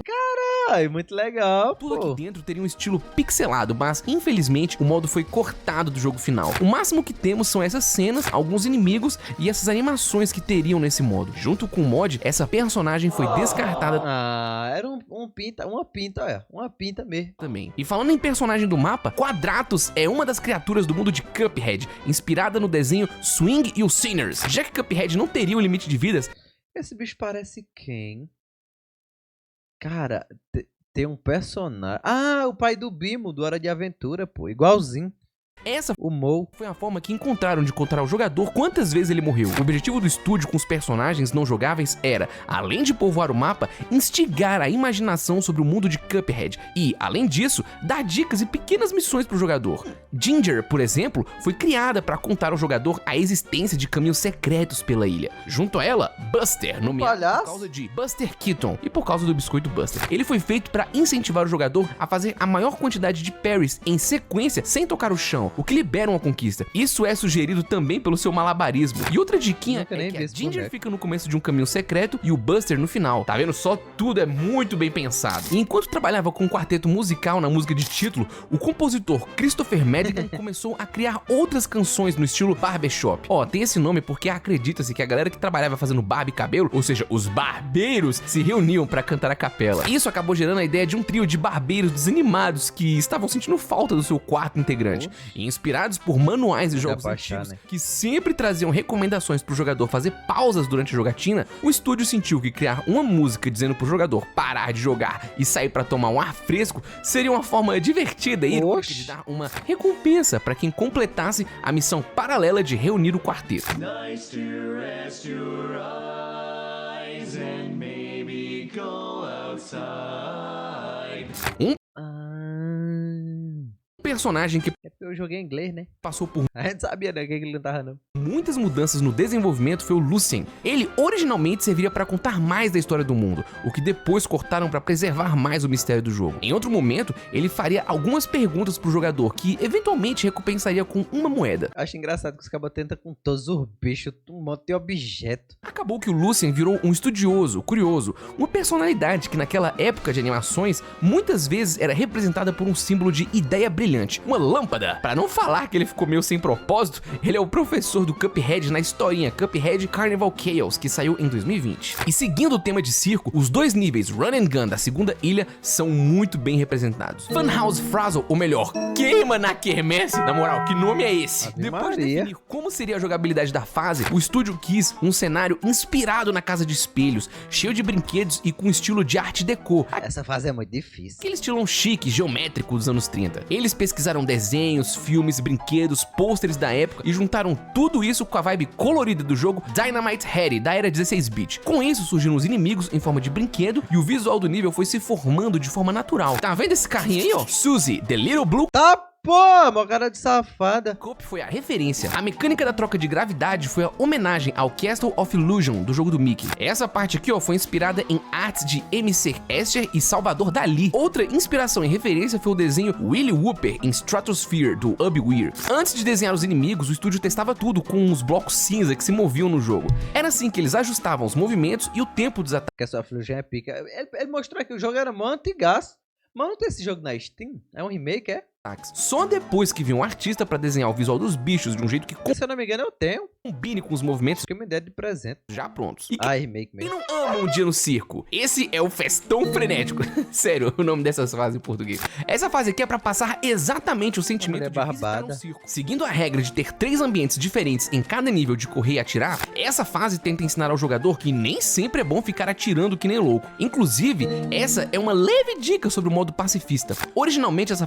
Ai, muito legal, Tudo aqui dentro teria um estilo pixelado, mas infelizmente o modo foi cortado do jogo final. O máximo que temos são essas cenas, alguns inimigos e essas animações que teriam nesse modo. Junto com o mod, essa personagem foi descartada. Era uma pinta mesmo. Também. E falando em personagem do mapa, Quadratus é uma das criaturas do mundo de Cuphead, inspirada no desenho Swing e os Sinners. Já que Cuphead não teria um limite de vidas, esse bicho parece quem? Cara, tem um personagem... Ah, o pai do Bimo, do Hora de Aventura, pô. Igualzinho. essa O Mo. foi a forma que encontraram de contar ao jogador quantas vezes ele morreu. O objetivo do estúdio com os personagens não jogáveis era, além de povoar o mapa, instigar a imaginação sobre o mundo de Cuphead e, além disso, dar dicas e pequenas missões pro jogador. Ginger, por exemplo, foi criada para contar ao jogador a existência de caminhos secretos pela ilha. Junto a ela, Buster, nomeado por causa de Buster Keaton e por causa do biscoito Buster. Ele foi feito para incentivar o jogador a fazer a maior quantidade de parries em sequência sem tocar o chão, o que libera uma conquista. Isso é sugerido também pelo seu malabarismo. E outra diquinha é que a Ginger fica no começo de um caminho secreto e o Buster no final. Tá vendo só? Tudo é muito bem pensado. E enquanto trabalhava com um quarteto musical na música de título, o compositor Christopher Madigan começou a criar outras canções no estilo barbershop. Tem esse nome porque acredita-se que a galera que trabalhava fazendo barba e cabelo, ou seja, os barbeiros, se reuniam para cantar a capela. Isso acabou gerando a ideia de um trio de barbeiros desanimados que estavam sentindo falta do seu quarto integrante. E inspirados por manuais de jogos antigos que sempre traziam recomendações pro jogador fazer pausas durante a jogatina, o estúdio sentiu que criar uma música dizendo pro jogador parar de jogar e sair para tomar um ar fresco seria uma forma divertida e irônica de dar uma recompensa para quem completasse a missão paralela de reunir o quarteto. Nice to rest your eyes and maybe go outside. Personagem que É porque eu joguei em inglês, né? passou por A gente sabia, né? Que ele não tava, não. muitas mudanças no desenvolvimento foi o Lucien. Ele originalmente serviria para contar mais da história do mundo, o que depois cortaram para preservar mais o mistério do jogo. Em outro momento, ele faria algumas perguntas pro jogador que eventualmente recompensaria com uma moeda. Acho engraçado que os cabos tentam com todos os bichos, um monte de objeto. Acabou que o Lucien virou um estudioso, curioso, uma personalidade que naquela época de animações muitas vezes era representada por um símbolo de ideia brilhante, uma lâmpada. Para não falar que ele ficou meio sem propósito, ele é o professor do Cuphead na historinha Cuphead Carnival Chaos, que saiu em 2020. E seguindo o tema de circo, os dois níveis Run and Gun da segunda ilha são muito bem representados. Funhouse Frazzle, ou melhor, Queima na Quermesse, na moral, que nome é esse? Ave Depois de Maria. definir como seria a jogabilidade da fase, o estúdio quis um cenário inspirado na Casa de Espelhos, cheio de brinquedos e com estilo de arte deco. Essa fase é muito difícil. Aquele estilão chique, geométrico dos anos 30. Eles pesquisaram desenhos, filmes, brinquedos, pôsteres da época e juntaram tudo isso com a vibe colorida do jogo Dynamite Head, da era 16-bit. Com isso surgiram os inimigos em forma de brinquedo e o visual do nível foi se formando de forma natural. Tá vendo esse carrinho aí, ó? Suzy, The Little Blue Tá, pô, mó cara de safada. Cup foi a referência. A mecânica da troca de gravidade foi a homenagem ao Castle of Illusion do jogo do Mickey. Essa parte aqui, ó, foi inspirada em artes de MC Escher e Salvador Dalí. Outra inspiração e referência foi o desenho Willy Whooper em Stratosphere do Ub Weir. Antes de desenhar os inimigos, o estúdio testava tudo com uns blocos cinza que se moviam no jogo. Era assim que eles ajustavam os movimentos e o tempo dos ataques. Que essa Fusion é pica. Ele mostrou que o jogo era mó antigaço. Mas não tem esse jogo na Steam? É um remake, é? Só depois que viu um artista pra desenhar o visual dos bichos de um jeito que Se eu não me engano, eu tenho. combine com os movimentos Que me der de presente. já prontos. E Remake quem mesmo. não ama um dia no circo? Esse é o festão frenético. Sério, o nome dessas fases em português. Essa fase aqui é pra passar exatamente o sentimento Mulher de visitar um barbada. circo. Seguindo a regra de ter 3 ambientes diferentes em cada nível de correr e atirar, essa fase tenta ensinar ao jogador que nem sempre é bom ficar atirando que nem louco. Inclusive, essa é uma leve dica sobre o modo pacifista. Originalmente, essa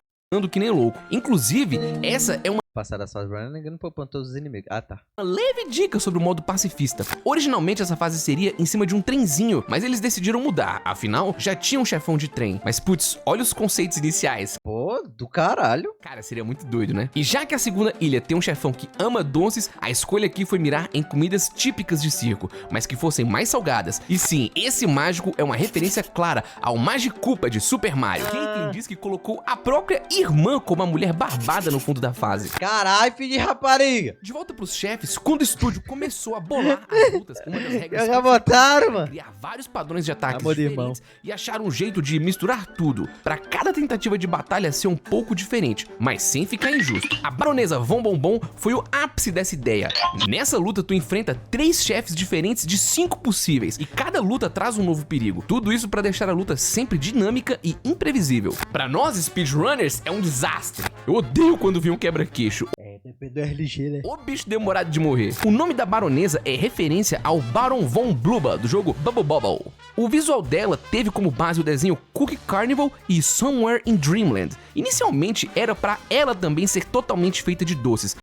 que nem louco. Inclusive, essa é uma Passar as fases não poupando todos os inimigos. Ah, tá. leve dica sobre o modo pacifista. Originalmente essa fase seria em cima de um trenzinho, mas eles decidiram mudar, afinal já tinha um chefão de trem. Mas putz, olha os conceitos iniciais. Pô, do caralho. Cara, seria muito doido, né? E já que a segunda ilha tem um chefão que ama doces, a escolha aqui foi mirar em comidas típicas de circo, mas que fossem mais salgadas. E sim, esse mágico é uma referência clara ao Magicupa de Super Mario. Caitlyn diz que colocou a própria irmã como a mulher barbada no fundo da fase. Caralho, filho de rapariga. De volta pros chefes, quando o estúdio começou a bolar as lutas, uma das regras Já botaram, mano. criar vários padrões de ataques Amor de irmão. diferentes e acharam um jeito de misturar tudo, pra cada tentativa de batalha ser um pouco diferente, mas sem ficar injusto. A baronesa Von Bombom foi o ápice dessa ideia. Nessa luta tu enfrenta 3 chefes diferentes de 5 possíveis, e cada luta traz um novo perigo. Tudo isso pra deixar a luta sempre dinâmica e imprevisível. Pra nós speedrunners é um desastre. Eu odeio quando vi um quebra-queixo. É, depende do RLG, né? O bicho demorado de morrer. O nome da baronesa é referência ao Baron Von Blubba, do jogo Bubble Bobble. O visual dela teve como base o desenho Cookie Carnival e Somewhere in Dreamland. Inicialmente era pra ela também ser totalmente feita de doces,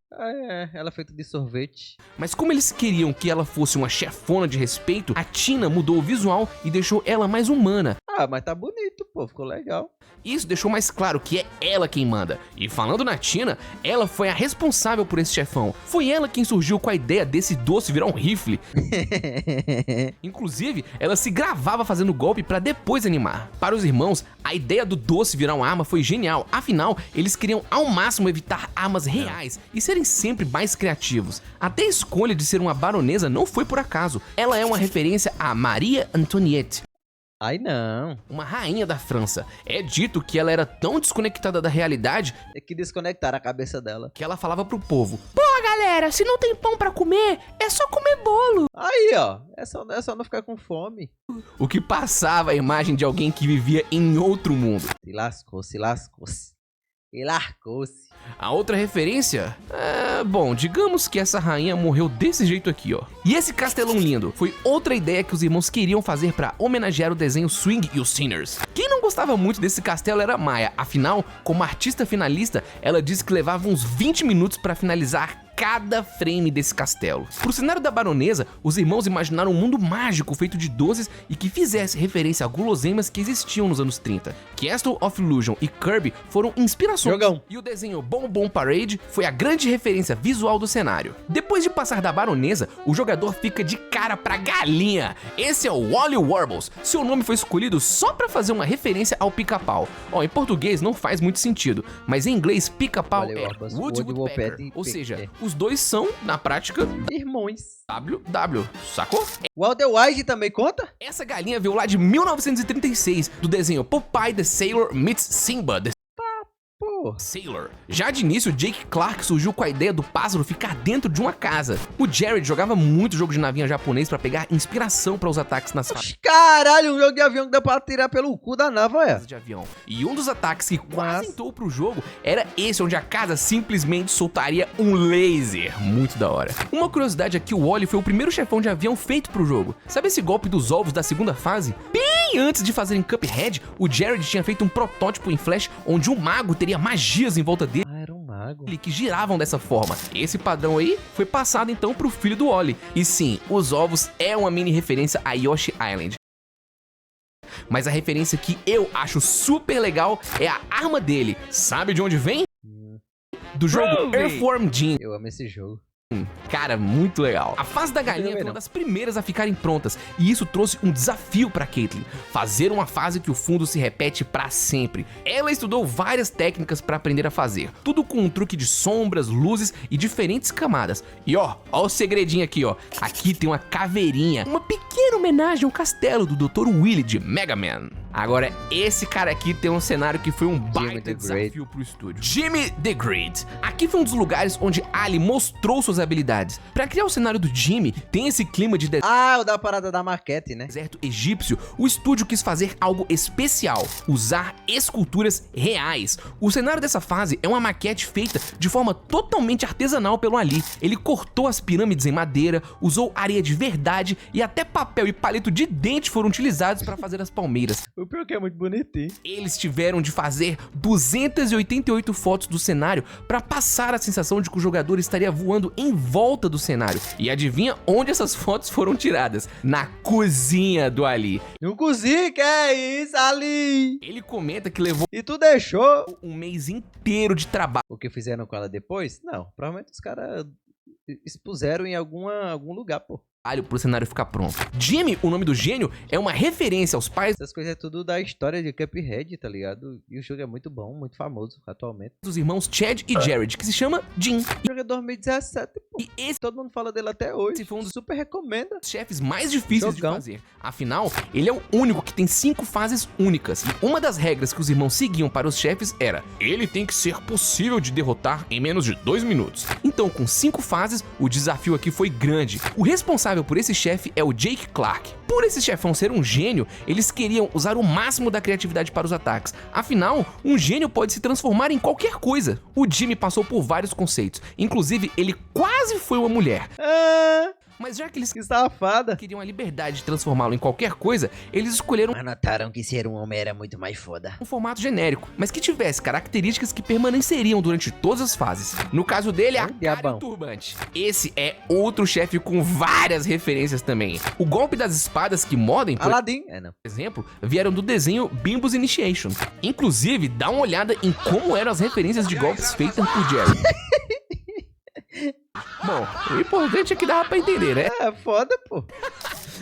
Ela é feita de sorvete. mas como eles queriam que ela fosse uma chefona de respeito, a Tina mudou o visual e deixou ela mais humana. Ah, mas tá bonito, pô. Ficou legal. Isso deixou mais claro que é ela quem manda. E falando na Tina, ela foi a responsável por esse chefão. Foi ela quem surgiu com a ideia desse doce virar um rifle. Inclusive, ela se gravava fazendo golpe pra depois animar. Para os irmãos, a ideia do doce virar uma arma foi genial. Afinal, eles queriam ao máximo evitar armas reais e serem sempre mais criativos. Até a escolha de ser uma baronesa não foi por acaso. Ela é uma referência a Maria Antoinette, Ai, não. uma rainha da França. É dito que ela era tão desconectada da realidade É que desconectaram a cabeça dela. que ela falava pro povo: pô, galera, se não tem pão pra comer, é só comer bolo. Aí, ó. É só não ficar com fome. O que passava a imagem de alguém que vivia em outro mundo. Se lascou, se lascou-se. E largou-se. A outra referência? Bom, digamos que essa rainha morreu desse jeito aqui, ó. E esse castelão lindo foi outra ideia que os irmãos queriam fazer pra homenagear o desenho Swing e os Sinners. Quem não gostava muito desse castelo era Maya, afinal, como artista finalista, ela disse que levava uns 20 minutos pra finalizar cada frame desse castelo. Pro cenário da baronesa, os irmãos imaginaram um mundo mágico feito de doces e que fizesse referência a guloseimas que existiam nos anos 30. Castle of Illusion e Kirby foram inspirações. Jogão. E o desenho Bon Bon Parade foi a grande referência visual do cenário. Depois de passar da baronesa, o jogador fica de cara pra galinha. Esse é o Wally Warbles. Seu nome foi escolhido só pra fazer uma referência ao pica-pau. Ó, em português não faz muito sentido, mas em inglês pica-pau Wally é Warbles, Woody Woody Woodpecker. Woodpecker. Ou seja, os dois são, na prática, Irmãos. WW, sacou? O Walter White também conta? Essa galinha veio lá de 1936, do desenho Popeye the Sailor meets Simba the Pô. Sailor. Já de início, Jake Clark surgiu com a ideia do pássaro ficar dentro de uma casa. O Jared jogava muito jogo de navinha japonês pra pegar inspiração para os ataques nas fases Caralho, um jogo de avião que dá pra tirar pelo cu da nave, é. de avião. E um dos ataques que quase Mas- entrou pro jogo era esse, onde a casa simplesmente soltaria um laser. Muito da hora. Uma curiosidade é que o Wally foi o primeiro chefão de avião feito pro jogo. Sabe esse golpe dos ovos da segunda fase? Bem antes de fazerem Cuphead, o Jared tinha feito um protótipo em Flash onde um mago teria magias em volta dele Ah, era um mago. que giravam dessa forma. Esse padrão aí foi passado então pro filho do Wally. E sim, os ovos é uma mini referência a Yoshi Island. Mas a referência que eu acho super legal é a arma dele. Sabe de onde vem? Do jogo Earthworm Jim. Eu amo esse jogo. Cara, muito legal. A fase da galinha foi uma das primeiras a ficarem prontas, e isso trouxe um desafio pra Caitlyn: fazer uma fase que o fundo se repete pra sempre. Ela estudou várias técnicas pra aprender a fazer, tudo com um truque de sombras, luzes e diferentes camadas. E ó o segredinho aqui, ó. Aqui tem uma caveirinha, uma pequena homenagem ao castelo do Dr. Willy de Mega Man. Agora, esse cara aqui tem um cenário que foi um baita the desafio pro estúdio. Jimmy the Great. Aqui foi um dos lugares onde Ali mostrou suas habilidades. Pra criar o cenário do Jimmy, tem esse clima de Ah, o da parada da maquete, né? deserto egípcio, o estúdio quis fazer algo especial, usar esculturas reais. O cenário dessa fase é uma maquete feita de forma totalmente artesanal pelo Ali. Ele cortou as pirâmides em madeira, usou areia de verdade e até papel e palito de dente foram utilizados para fazer as palmeiras. O pior que é muito bonitinho. Eles tiveram de fazer 288 fotos do cenário para passar a sensação de que o jogador estaria voando em volta do cenário. E adivinha onde essas fotos foram tiradas? Na cozinha do Ali. Não cozinha, que é isso, Ali? Ele comenta que levou E tu deixou? um mês inteiro de trabalho. O que fizeram com ela depois? Não, provavelmente os caras expuseram em algum lugar, pô. Pro cenário ficar pronto. Jimmy, o nome do gênio, é uma referência aos pais Essas coisas é tudo da história de Cuphead, tá ligado? E o jogo é muito bom, muito famoso atualmente. dos irmãos Chad e Jared, que se chama Jim. O jogo é 2017, pô. E esse Todo mundo fala dele até hoje. foi um dos Super recomenda. chefes mais difíceis Jogão. de fazer. Afinal, ele é o único que tem 5 fases únicas. E uma das regras que os irmãos seguiam para os chefes era: ele tem que ser possível de derrotar em menos de 2 minutos. Então, com 5 fases, o desafio aqui foi grande. O responsável por esse chefe é o Jake Clark. Por esse chefão ser um gênio, eles queriam usar o máximo da criatividade para os ataques. Afinal, um gênio pode se transformar em qualquer coisa. O Jimmy passou por vários conceitos. Inclusive, ele quase foi uma mulher. Ah, Mas já que eles que safada. queriam a liberdade de transformá-lo em qualquer coisa, eles escolheram Mas notaram que ser um homem era muito mais foda. um formato genérico, mas que tivesse características que permaneceriam durante todas as fases. No caso dele, a cara e o diabão. turbante. Esse é outro chefe com várias referências também. O golpe das espadas que modem, por Aladdin. É, não. exemplo, vieram do desenho Bimbos Initiation. Inclusive, dá uma olhada em como eram as referências de golpes feitas por Jerry. Bom, o importante é que dava pra entender, né? É, foda, pô.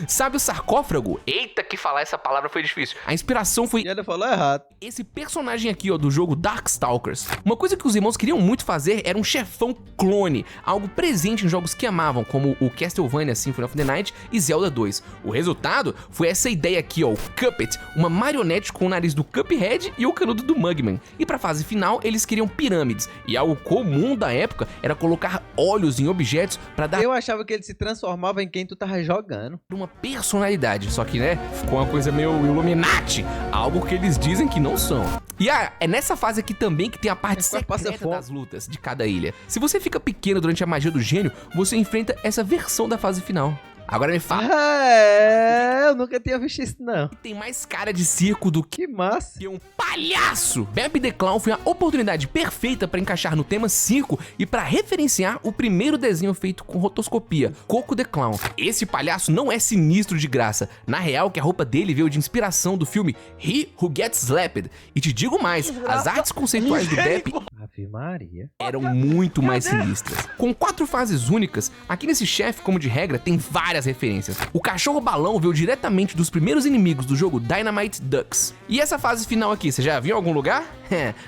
Sabe o sarcófago? Eita, que falar essa palavra foi difícil. A inspiração foi E ele falou errado. esse personagem aqui, ó, do jogo Darkstalkers. Uma coisa que os irmãos queriam muito fazer era um chefão clone, algo presente em jogos que amavam, como o Castlevania Symphony of the Night e Zelda 2. O resultado foi essa ideia aqui, ó, o Cuphead, uma marionete com o nariz do Cuphead e o canudo do Mugman. E pra fase final, eles queriam pirâmides, e algo comum da época era colocar olhos em objetos pra dar Eu achava que ele se transformava em quem tu tava jogando. uma personalidade, só que, né, ficou uma coisa meio Illuminati, algo que eles dizem que não são. E é nessa fase aqui também que tem a parte Quase passa secreta fome. das lutas de cada ilha. Se você fica pequeno durante a magia do gênio, você enfrenta essa versão da fase final. Agora me fala, É, eu nunca tinha visto isso, não. tem mais cara de circo do Que massa. que um palhaço! Bambi the Clown foi a oportunidade perfeita para encaixar no tema circo e para referenciar o primeiro desenho feito com rotoscopia, Coco the Clown. Esse palhaço não é sinistro de graça. Na real, que a roupa dele veio de inspiração do filme He Who Gets Slapped. E te digo mais, as artes conceituais do Bep Ave Maria. eram muito mais sinistras. Com 4 fases únicas, aqui nesse chefe, como de regra, tem várias referências. O cachorro balão veio diretamente dos primeiros inimigos do jogo Dynamite Ducks. E essa fase final aqui, você já viu em algum lugar?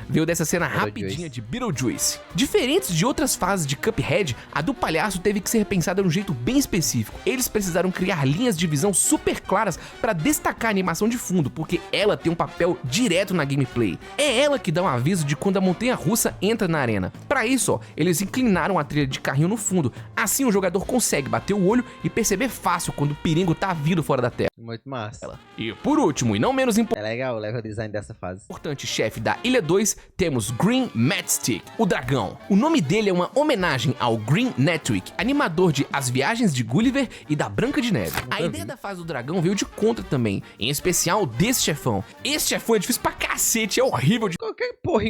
Veio dessa cena rapidinha de Beetlejuice. Diferentes de outras fases de Cuphead, a do palhaço teve que ser pensada de um jeito bem específico. Eles precisaram criar linhas de visão super claras para destacar a animação de fundo, porque ela tem um papel direto na gameplay. É ela que dá um aviso de quando a montanha-russa entra na arena. Para isso, ó, eles inclinaram a trilha de carrinho no fundo. Assim o jogador consegue bater o olho e perceber fácil quando o perigo tá vindo fora da tela. Muito massa. E por último, e não menos É legal o level design dessa fase. importante chefe da Ilha 2, temos Green Matchstick, o dragão. O nome dele é uma homenagem ao Green Netwick, animador de As Viagens de Gulliver e da Branca de Neve. A ideia da fase do dragão veio de Contra também, em especial desse chefão. Esse chefão é difícil pra cacete, é horrível de Qualquer porra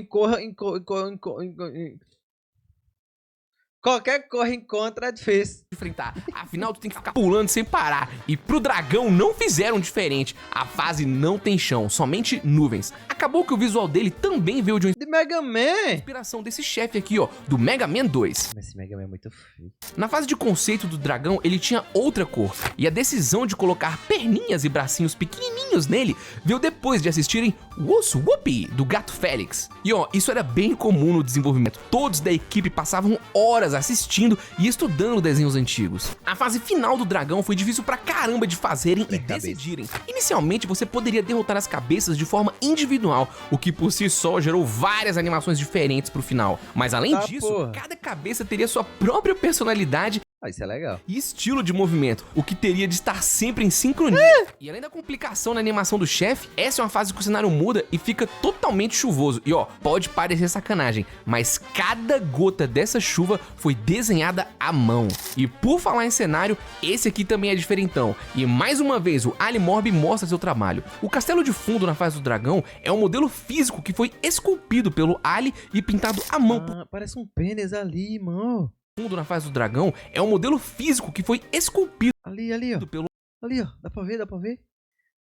Qualquer corra encontra é difícil. enfrentar. Afinal, tu tem que ficar pulando sem parar. E pro dragão não fizeram diferente. A fase não tem chão, somente nuvens. Acabou que o visual dele também veio de uma De Mega Man. inspiração desse chefe aqui, ó, do Mega Man 2. Esse Mega Man é muito feio. Na fase de conceito do dragão, ele tinha outra cor, e a decisão de colocar perninhas e bracinhos pequenininhos nele veio depois de assistirem Woos Whoopie, do Gato Félix. E ó, isso era bem comum no desenvolvimento. Todos da equipe passavam horas horas assistindo e estudando desenhos antigos. A fase final do dragão foi difícil pra caramba de fazerem e decidirem. Inicialmente você poderia derrotar as cabeças de forma individual, o que por si só gerou várias animações diferentes pro final. Mas além disso, cada cabeça teria sua própria personalidade Isso é legal. e estilo de movimento, o que teria de estar sempre em sincronia. E além da complicação na animação do chefe, essa é uma fase que o cenário muda e fica totalmente chuvoso. E ó, pode parecer sacanagem, mas cada gota dessa chuva foi desenhada à mão. E por falar em cenário, esse aqui também é diferentão. E mais uma vez, o Ali Morbi mostra seu trabalho. O castelo de fundo na fase do dragão é um modelo físico que foi esculpido pelo Ali e pintado à mão. Parece um pênis ali, mano. Fundo na fase do dragão é um modelo físico que foi esculpido Ali, ó. pelo Ali, ó. Dá pra ver?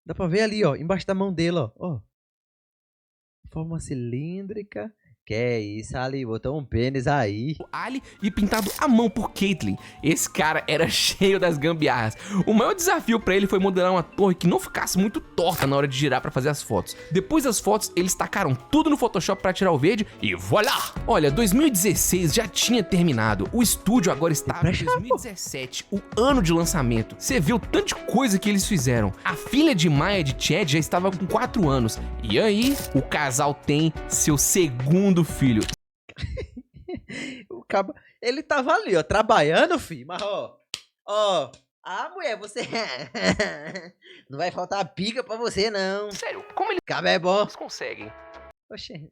Dá pra ver ali, ó. Embaixo da mão dele, ó. Forma cilíndrica. Que é isso ali? Botou um pênis aí. Ali e pintado à mão por Caitlyn. Esse cara era cheio das gambiarras. O maior desafio pra ele foi modelar uma torre que não ficasse muito torta na hora de girar pra fazer as fotos. Depois das fotos, eles tacaram tudo no Photoshop pra tirar o verde e voilá! Olha, 2016 já tinha terminado. O estúdio agora estava em 2017, o ano de lançamento. Você viu tanta coisa que eles fizeram. A filha de Maya e de Chad já estava com 4 anos. E aí, o casal tem seu segundo filho. O cabo, ele tava ali, ó, trabalhando, filho. Mas, mulher, você não vai faltar pica pra você, não. Sério, como eles Cabo é bom. conseguem? Oxê, não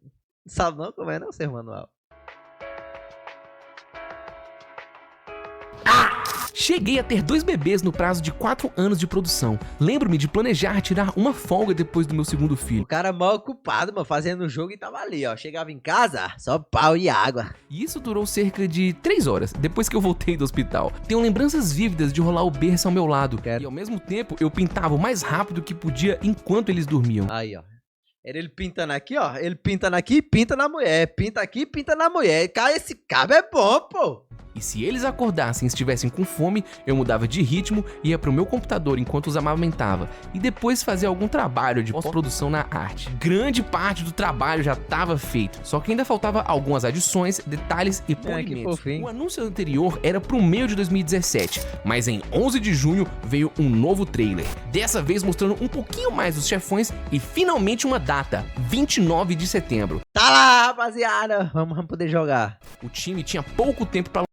sabe não como é não, ser manual. Cheguei a ter 2 bebês no prazo de 4 anos de produção. Lembro-me de planejar tirar uma folga depois do meu segundo filho. O cara mal ocupado, mano, fazendo o jogo e tava ali, ó. Chegava em casa, só pau e água. E isso durou cerca de 3 horas, depois que eu voltei do hospital. Tenho lembranças vívidas de rolar o berço ao meu lado. E ao mesmo tempo, eu pintava o mais rápido que podia enquanto eles dormiam. Aí, ó. Era ele pintando aqui, ó. Ele pintando aqui, pinta na mulher. Pinta aqui, pinta na mulher. Cara, esse cabo é bom, pô. E se eles acordassem e estivessem com fome, eu mudava de ritmo, ia pro meu computador enquanto os amamentava e depois fazia algum trabalho de pós-produção na arte. Grande parte do trabalho já estava feito, só que ainda faltava algumas adições, detalhes e polimentos. O anúncio anterior era pro meio de 2017, mas em 11 de junho veio um novo trailer, dessa vez mostrando um pouquinho mais dos chefões e finalmente uma data, 29 de setembro. Tá lá, rapaziada, vamos poder jogar. O time tinha pouco tempo pra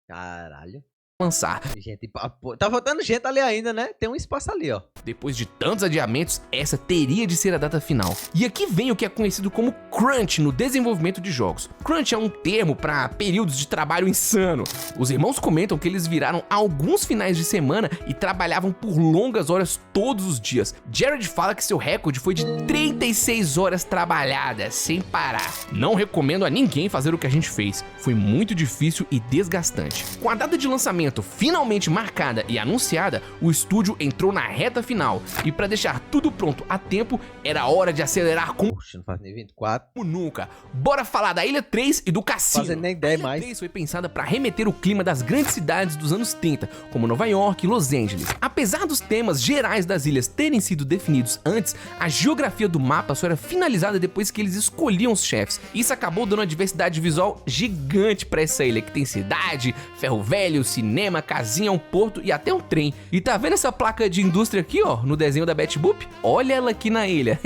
Caralho. lançar. Gente, tá faltando gente ali ainda, né? Tem um espaço ali, ó. Depois de tantos adiamentos, essa teria de ser a data final. E aqui vem o que é conhecido como crunch no desenvolvimento de jogos. Crunch é um termo para períodos de trabalho insano. Os irmãos comentam que eles viraram alguns finais de semana e trabalhavam por longas horas todos os dias. Jared fala que seu recorde foi de 36 horas trabalhadas, sem parar. Não recomendo a ninguém fazer o que a gente fez. Foi muito difícil e desgastante. Com a data de lançamento finalmente marcada e anunciada, o estúdio entrou na reta final. E para deixar tudo pronto a tempo, era hora de acelerar como Poxa, não faz nem 24. nunca. Bora falar da Ilha 3 e do Cassino. Fazendo nem ideia A Ilha mais. 3 foi pensada para remeter o clima das grandes cidades dos anos 30, como Nova York e Los Angeles. Apesar dos temas gerais das ilhas terem sido definidos antes, a geografia do mapa só era finalizada depois que eles escolhiam os chefes. Isso acabou dando uma diversidade visual gigante para essa ilha, que tem cidade, ferro velho, cinema, casinha, um porto e até um trem. E tá vendo essa placa de indústria aqui, ó, no desenho da Betty Boop? Olha ela aqui na ilha.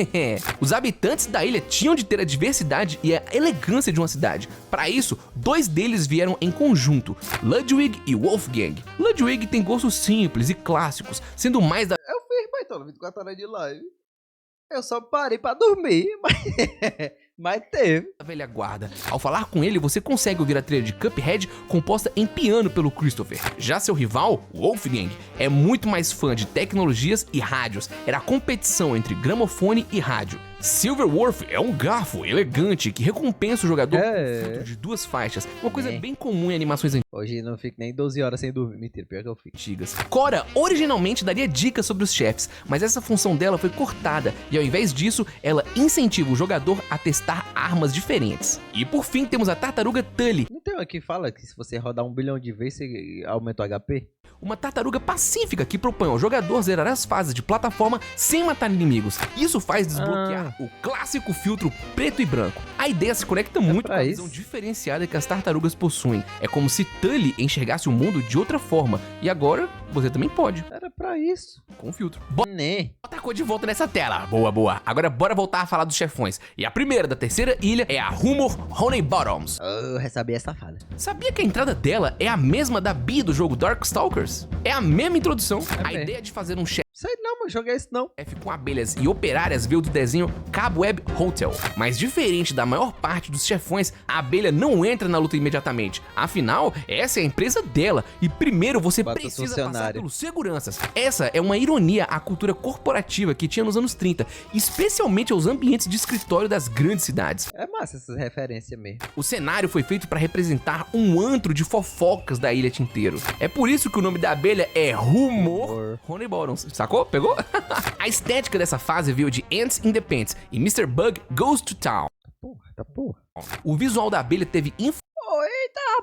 Os habitantes da ilha tinham de ter a diversidade e a elegância de uma cidade. Para isso, 2 deles vieram em conjunto, Ludwig e Wolfgang. Ludwig tem gostos simples e clássicos, sendo mais da Eu fiz, pai, tô 24 horas de live. Eu só parei pra dormir, mas teve. velha guarda. Ao falar com ele, você consegue ouvir a trilha de Cuphead composta em piano pelo Christopher. Já seu rival, Wolfgang, é muito mais fã de tecnologias e rádios. Era a competição entre gramofone e rádio. Silverworth é um garfo elegante que recompensa o jogador com fruto de 2 faixas, uma coisa bem comum em animações Hoje não fico nem 12 horas sem dormir. Mentira, pior que eu fico. antigas. Cora originalmente daria dicas sobre os chefes, mas essa função dela foi cortada e ao invés disso, ela incentiva o jogador a testar armas diferentes. E por fim temos a tartaruga Tully. Não tem não, que fala que se você rodar 1 bilhão de vezes, você aumenta o HP. Uma tartaruga pacífica que propõe ao jogador zerar as fases de plataforma sem matar inimigos. Isso faz desbloquear o clássico filtro preto e branco. A ideia se conecta muito com a visão diferenciada que as tartarugas possuem. É como se Tully enxergasse o mundo de outra forma. E agora, você também pode. Era pra isso. Com o filtro. Né? Bota a cor de volta nessa tela. Boa, boa. Agora bora voltar a falar dos chefões. E a primeira da terceira ilha é a Rumor Honeybottoms. Eu recebi essa safada. Sabia que a entrada dela é a mesma da Bee do jogo Darkstalkers? É a mesma introdução. A ideia de fazer um chefe Sei não, mas joguei isso não. com abelhas e operárias veio do desenho Cobweb Hotel. Mas diferente da maior parte dos chefões, a abelha não entra na luta imediatamente. Afinal, essa é a empresa dela e primeiro você precisa passar pelos seguranças. Essa é uma ironia à cultura corporativa que tinha nos anos 30, especialmente aos ambientes de escritório das grandes cidades. É massa essas referências mesmo. O cenário foi feito para representar um antro de fofocas da ilha Tinteiro. É por isso que o nome da abelha é Rumor Honeybottoms. Sacou? Pegou? A estética dessa fase veio de Ants in the Pants e Mr. Bug Goes to Town. Porra. O visual da abelha teve Eita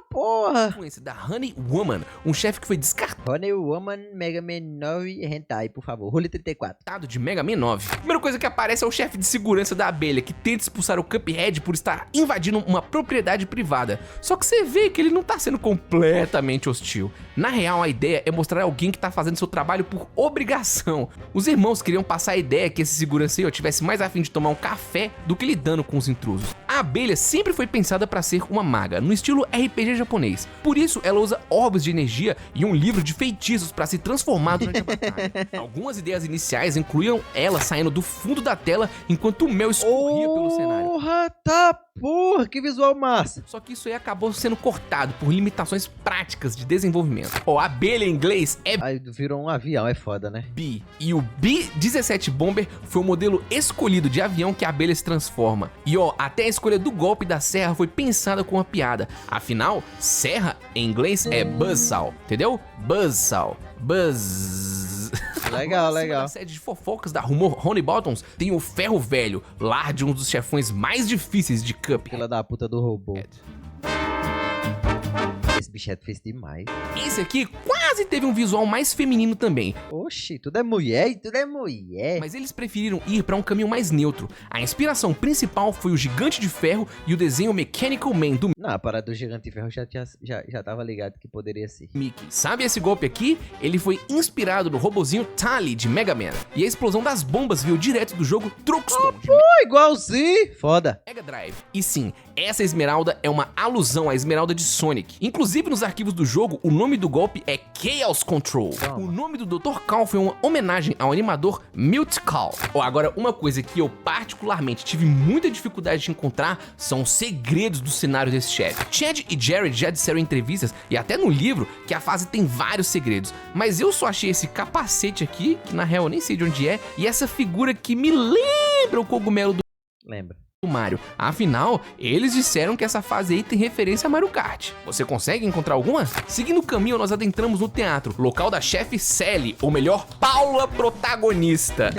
porra. influência da Honey Woman, um chefe que foi descartado Honey Woman, Mega Man 9 Hentai, por favor. Role 34. de Mega Man 9. A primeira coisa que aparece é o chefe de segurança da abelha, que tenta expulsar o Cuphead por estar invadindo uma propriedade privada. Só que você vê que ele não tá sendo completamente hostil. Na real, a ideia é mostrar alguém que tá fazendo seu trabalho por obrigação. Os irmãos queriam passar a ideia que esse segurança aí tivesse mais a fim de tomar um café do que lidando com os intrusos. A abelha sempre foi pensada para ser uma maga, no estilo RPG japonês. Por isso, ela usa orbes de energia e um livro de feitiços para se transformar durante a batalha. Algumas ideias iniciais incluíam ela saindo do fundo da tela enquanto o mel escorria pelo cenário. Porra, que visual massa. Só que isso aí acabou sendo cortado por limitações práticas de desenvolvimento. A abelha em inglês é Aí virou um avião, é foda, né? Bee. E o B-17 Bomber foi o modelo escolhido de avião que a abelha se transforma. E até a escolha do golpe da serra foi pensada com uma piada. Afinal, serra em inglês é buzzsaw, entendeu? Buzzsaw. Legal. Na sede de fofocas da Rumor Honeybottoms tem o Ferro Velho, lar de um dos chefões mais difíceis de Cup. Filha da puta do robô. Esse bicho é difícil demais. Esse aqui quase teve um visual mais feminino também. Oxi, tudo é mulher. Mas eles preferiram ir para um caminho mais neutro. A inspiração principal foi o Gigante de Ferro e o desenho Mechanical Man do Não, a parada do Gigante de Ferro já tava ligado que poderia ser. Mickey. Sabe esse golpe aqui? Ele foi inspirado no robozinho Tali de Mega Man. E a explosão das bombas veio direto do jogo Truxton de Igualzinho. Foda. Mega Drive. E sim, essa esmeralda é uma alusão à esmeralda de Sonic. Inclusive nos arquivos do jogo, o nome do golpe é Chaos Control. O nome do Dr. Cal foi uma homenagem ao animador Milt Kahl. Agora, uma coisa que eu particularmente tive muita dificuldade de encontrar são os segredos do cenário desse chefe. Chad e Jared já disseram em entrevistas e até no livro que a fase tem vários segredos, mas eu só achei esse capacete aqui, que na real eu nem sei de onde é, e essa figura que me lembra o cogumelo do Mario. Afinal, eles disseram que essa fase aí tem referência a Mario Kart. Você consegue encontrar alguma? Seguindo o caminho, nós adentramos no teatro, local da chefe Sally, ou melhor, Paula protagonista.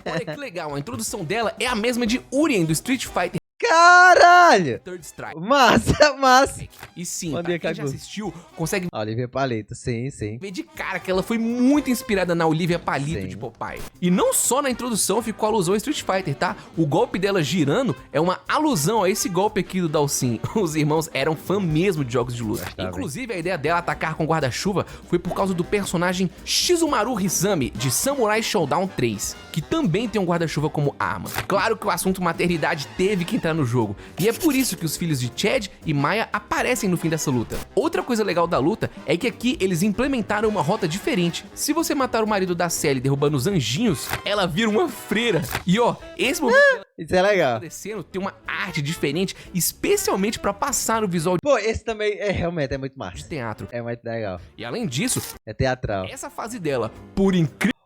Olha que legal, a introdução dela é a mesma de Urien do Street Fighter Caralho! Third Strike. Massa. E sim, pra quem já assistiu, consegue Olivia Palito, sim. ver de cara que ela foi muito inspirada na Olivia Palito de Popeye. E não só na introdução ficou alusão a Street Fighter, tá? O golpe dela girando é uma alusão a esse golpe aqui do Dalsin. Os irmãos eram fã mesmo de jogos de luta. Inclusive, a ideia dela atacar com guarda-chuva foi por causa do personagem Shizumaru Hisami, de Samurai Showdown 3, que também tem um guarda-chuva como arma. Claro que o assunto maternidade teve que entrar no jogo, e é por isso que os filhos de Chad e Maya aparecem no fim dessa luta. Outra coisa legal da luta é que aqui eles implementaram uma rota diferente. Se você matar o marido da Sally derrubando os anjinhos, ela vira uma freira. E esse momento isso é legal. Acontecendo tem uma arte diferente, especialmente pra passar o visual Pô, esse também realmente é muito massa. de teatro. É muito legal. E além disso, É teatral. essa fase dela, por incrível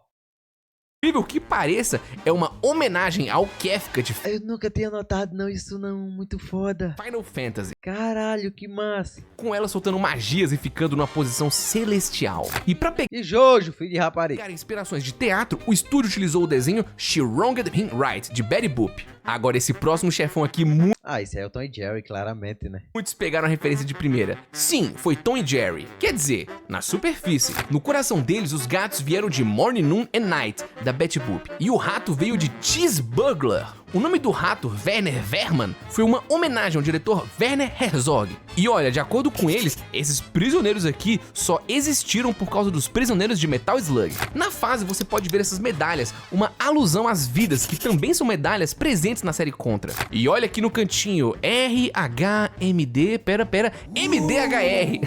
incrível que pareça, é uma homenagem ao Kefka de Eu nunca tinha notado, não, isso não, muito foda. Final Fantasy, Caralho, que massa. com ela soltando magias e ficando numa posição celestial. E pra pegar E Jojo, filho de rapariga. inspirações de teatro, o estúdio utilizou o desenho She Wronged Him Right, de Betty Boop. Agora, esse próximo chefão aqui, Ah, isso aí é o Tom e Jerry, claramente, né? muitos pegaram a referência de primeira. Sim, foi Tom e Jerry. Quer dizer, na superfície. No coração deles, os gatos vieram de Morning, Noon and Night, da Betty Boop. E o rato veio de Cheeseburglar. O nome do rato, Werner Wehrmann, foi uma homenagem ao diretor Werner Herzog. E olha, de acordo com eles, esses prisioneiros aqui só existiram por causa dos prisioneiros de Metal Slug. Na fase você pode ver essas medalhas, uma alusão às vidas, que também são medalhas presentes na série Contra. E olha aqui no cantinho, RHMD, MDHR.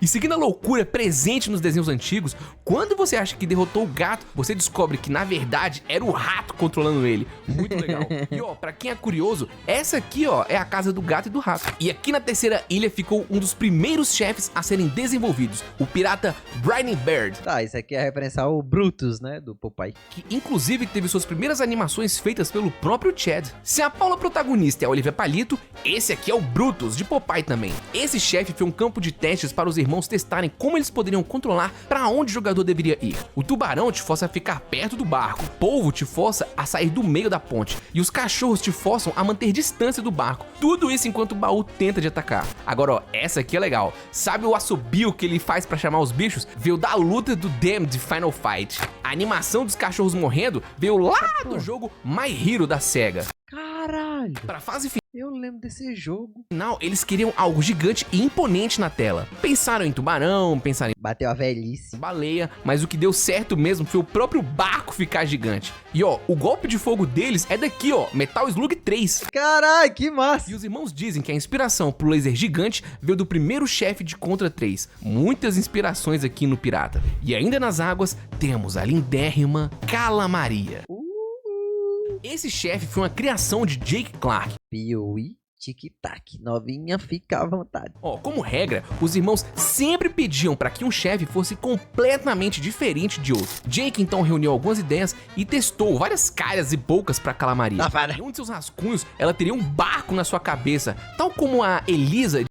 E seguindo a loucura presente nos desenhos antigos, quando você acha que derrotou o gato, você descobre que na verdade era o rato controlando ele. Muito legal. E ó, pra quem é curioso, essa aqui ó, é a casa do gato e do rato. E aqui na terceira ilha ficou um dos primeiros chefes a serem desenvolvidos, o pirata Briny Bird. Tá, isso aqui é referência ao Brutus, né? Do Popeye. Que inclusive teve suas primeiras animações feitas pelo próprio Chad. Se a Paula protagonista é a Olivia Palito, esse aqui é o Brutus, de Popeye também. Esse chefe foi um campo de testes para os irmãos testarem como eles poderiam controlar para onde o jogador deveria ir. O tubarão te força a ficar perto do barco, o polvo te força a sair do meio da ponte, e os cachorros te forçam a manter distância do barco. Tudo isso enquanto o baú tenta te atacar. Agora ó, essa aqui é legal. Sabe o assobio que ele faz para chamar os bichos? Veio da luta do Damned de Final Fight. A animação dos cachorros morrendo veio lá do jogo My Hero da SEGA. Caralho. Pra fase Eu lembro desse jogo. final, eles queriam algo gigante e imponente na tela. Pensaram em tubarão, pensaram em Bateu a velhice. baleia, mas o que deu certo mesmo foi o próprio barco ficar gigante. E ó, o golpe de fogo deles é daqui ó, Metal Slug 3. Caralho, que massa. E os irmãos dizem que a inspiração pro laser gigante veio do primeiro chefe de Contra 3. Muitas inspirações aqui no Pirata. E ainda nas águas, temos a lindérrima Calamaria. Esse chefe foi uma criação de Jake Clark. Piuí, tic-tac. Novinha, fica à vontade. Ó, como regra, os irmãos sempre pediam para que um chefe fosse completamente diferente de outro. Jake então reuniu algumas ideias e testou várias caras e bocas para Calamaria. Safada. Em um de seus rascunhos, ela teria um barco na sua cabeça, tal como a Elisa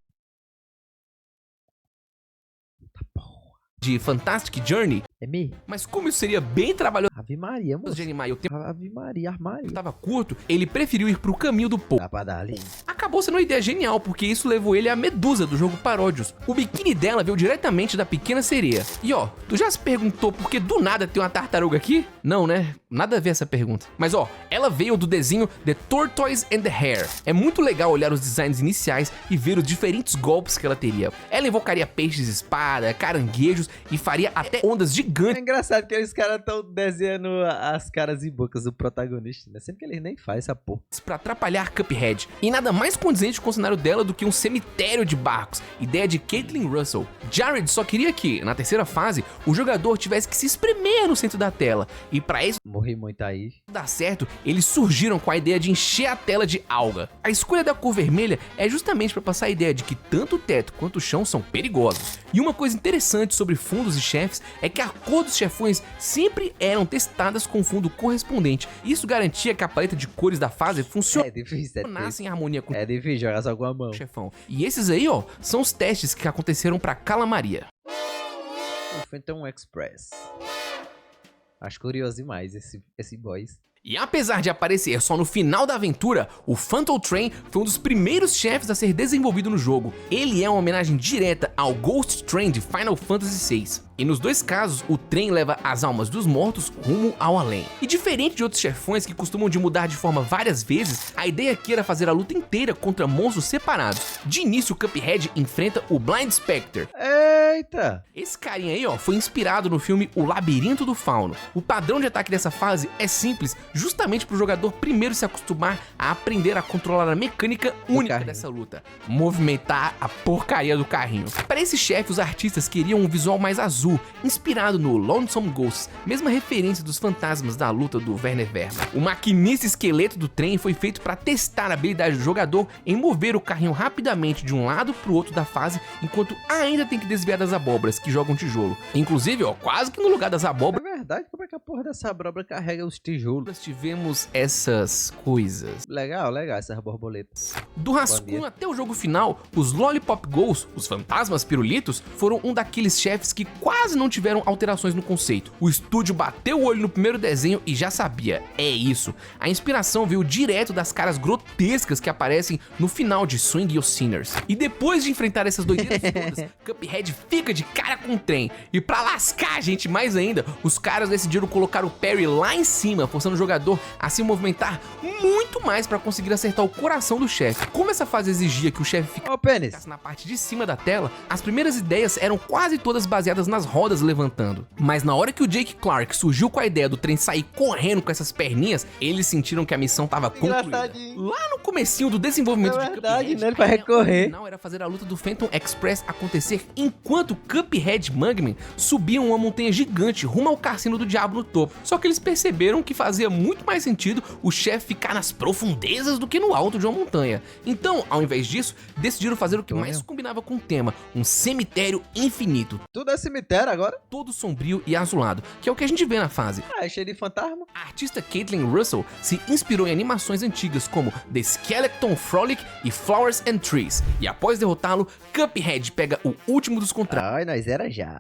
de Fantastic Journey. É meio. Mas como isso seria bem trabalhoso Ave Maria, de moço. animar e o tempo Ave Maria, armário. estava curto, ele preferiu ir pro caminho do pouco. Dá pra dar ali. Acabou sendo uma ideia genial, porque isso levou ele à Medusa do jogo Parodius. O biquíni dela veio diretamente da Pequena Sereia. E ó, tu já se perguntou por que do nada tem uma tartaruga aqui? Não, né? Nada a ver essa pergunta. Mas ó, ela veio do desenho The Tortoise and the Hare. É muito legal olhar os designs iniciais e ver os diferentes golpes que ela teria. Ela invocaria peixes espada, caranguejos e faria até ondas É gigantes engraçado que os caras estão desenhando as caras e bocas do protagonista, né? Sempre que eles nem fazem essa porra. pra atrapalhar Cuphead. E nada mais condizente com o cenário dela do que um cemitério de barcos, ideia de Caitlin Russell. Jared só queria que, na terceira fase, o jogador tivesse que se espremer no centro da tela. E pra isso Morri muito aí. dar certo, eles surgiram com a ideia de encher a tela de alga. A escolha da cor vermelha é justamente para passar a ideia de que tanto o teto quanto o chão são perigosos. E uma coisa interessante sobre fundos e chefes é que a cor dos chefões sempre eram testadas com o fundo correspondente. Isso garantia que a paleta de cores da fase É funcionasse difícil, em harmonia com é difícil jogar só com a mão. o chefão. E esses aí, ó, são os testes que aconteceram pra Calamaria. O Phantom Express. Acho curioso demais esse boss. E apesar de aparecer só no final da aventura, o Phantom Train foi um dos primeiros chefes a ser desenvolvido no jogo. Ele é uma homenagem direta ao Ghost Train de Final Fantasy VI. E nos dois casos, o trem leva as almas dos mortos rumo ao além. E diferente de outros chefões que costumam de mudar de forma várias vezes, a ideia aqui era fazer a luta inteira contra monstros separados. De início, o Cuphead enfrenta o Blind Spectre. Eita! Esse carinha aí, ó, foi inspirado no filme O Labirinto do Fauno. O padrão de ataque dessa fase é simples, justamente para o jogador primeiro se acostumar a aprender a controlar a mecânica única dessa luta: movimentar a porcaria do carrinho. Para esse chefe, os artistas queriam um visual mais azul, inspirado no Lonesome Ghosts, mesma referência dos fantasmas da luta do Werner Wehrmann. O maquinista esqueleto do trem foi feito para testar a habilidade do jogador em mover o carrinho rapidamente de um lado para o outro da fase, enquanto ainda tem que desviar das abóboras que jogam tijolo. Inclusive, ó, quase que no lugar das abóboras, É verdade? Como é que a porra dessa abóbora carrega os tijolos? Nós tivemos essas coisas. Legal, essas borboletas. Do rascunho até o jogo final, os Lollipop Ghosts, os fantasmas pirulitos, foram um daqueles chefes que quase não tiveram alterações no conceito. O estúdio bateu o olho no primeiro desenho e já sabia, é isso. A inspiração veio direto das caras grotescas que aparecem no final de Swing Your Sinners. E depois de enfrentar essas doideiras todas, Cuphead fica de cara com o trem. E pra lascar a gente mais ainda, os caras decidiram colocar o parry lá em cima, forçando o jogador a se movimentar muito mais pra conseguir acertar o coração do chefe. Como essa fase exigia que o chefe ficasse na parte de cima da tela, as primeiras ideias eram quase todas baseadas nas rodas levantando. Mas na hora que o Jake Clark surgiu com a ideia do trem sair correndo com essas perninhas, eles sentiram que a missão tava concluída. Lá no comecinho do desenvolvimento de Cuphead, né? Pra recorrer. O final era fazer a luta do Phantom Express acontecer enquanto Cuphead e Mugman subiam uma montanha gigante rumo ao cassino do diabo no topo. Só que eles perceberam que fazia muito mais sentido o chefe ficar nas profundezas do que no alto de uma montanha. Então, ao invés disso, decidiram fazer o que mais combinava com o tema, um cemitério infinito. Tudo é cemitério agora? Todo sombrio e azulado, que é o que a gente vê na fase. Ah, é cheio de fantasma. A artista Caitlin Russell se inspirou em animações antigas como The Skeleton Frolic e Flowers and Trees. E após derrotá-lo, Cuphead pega o último dos contratos. Ai, nós era já.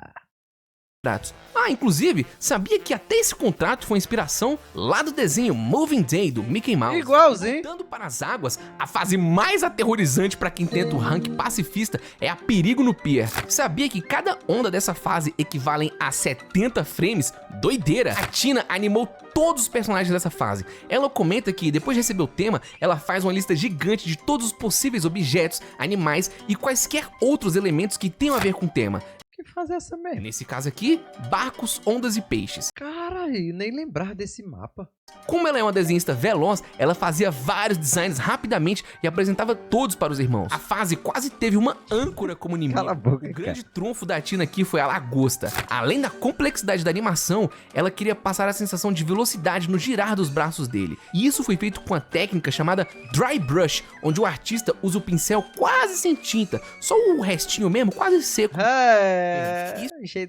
Inclusive, sabia que até esse contrato foi inspiração lá do desenho Moving Day do Mickey Mouse. Igualzinho. Voltando para as águas, a fase mais aterrorizante para quem tenta o rank pacifista é a Perigo no Pier. Sabia que cada onda dessa fase equivalem a 70 frames? Doideira! A Tina animou todos os personagens dessa fase. Ela comenta que, depois de receber o tema, ela faz uma lista gigante de todos os possíveis objetos, animais e quaisquer outros elementos que tenham a ver com o tema. Que fazer essa mesmo? Nesse caso aqui, barcos, ondas e peixes. Caralho, nem lembrar desse mapa. Como ela é uma desenhista veloz, ela fazia vários designs rapidamente e apresentava todos para os irmãos. A fase quase teve uma âncora como inimigo. Cala a boca, o grande trunfo da Tina aqui foi a lagosta. Além da complexidade da animação, ela queria passar a sensação de velocidade no girar dos braços dele. E isso foi feito com a técnica chamada Dry Brush, onde o artista usa o pincel quase sem tinta, só o restinho mesmo, quase seco. Cheio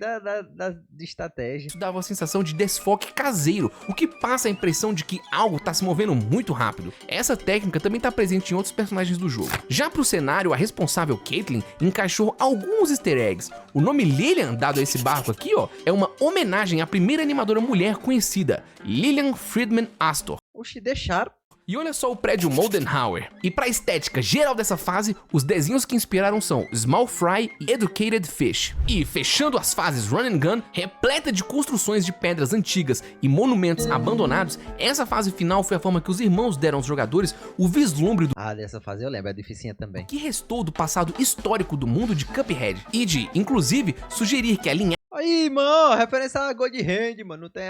de estratégia. Isso dava uma sensação de desfoque caseiro, o que passa a impressão de que algo tá se movendo muito rápido. Essa técnica também tá presente em outros personagens do jogo. Já pro cenário, a responsável Caitlin encaixou alguns easter eggs. O nome Lillian, dado a esse barco aqui, ó, é uma homenagem à primeira animadora mulher conhecida, Lillian Friedman Astor. Oxi, deixaram. E olha só o prédio Moldenhauer. E pra estética geral dessa fase, os desenhos que inspiraram são Small Fry e Educated Fish. E fechando as fases Run and Gun, repleta de construções de pedras antigas e monumentos abandonados, essa fase final foi a forma que os irmãos deram aos jogadores o vislumbre do dessa fase eu lembro, é dificinha também. que restou do passado histórico do mundo de Cuphead. E de, inclusive, sugerir que a linha Aí, mano, referência a Gold Hand, mano. Não tem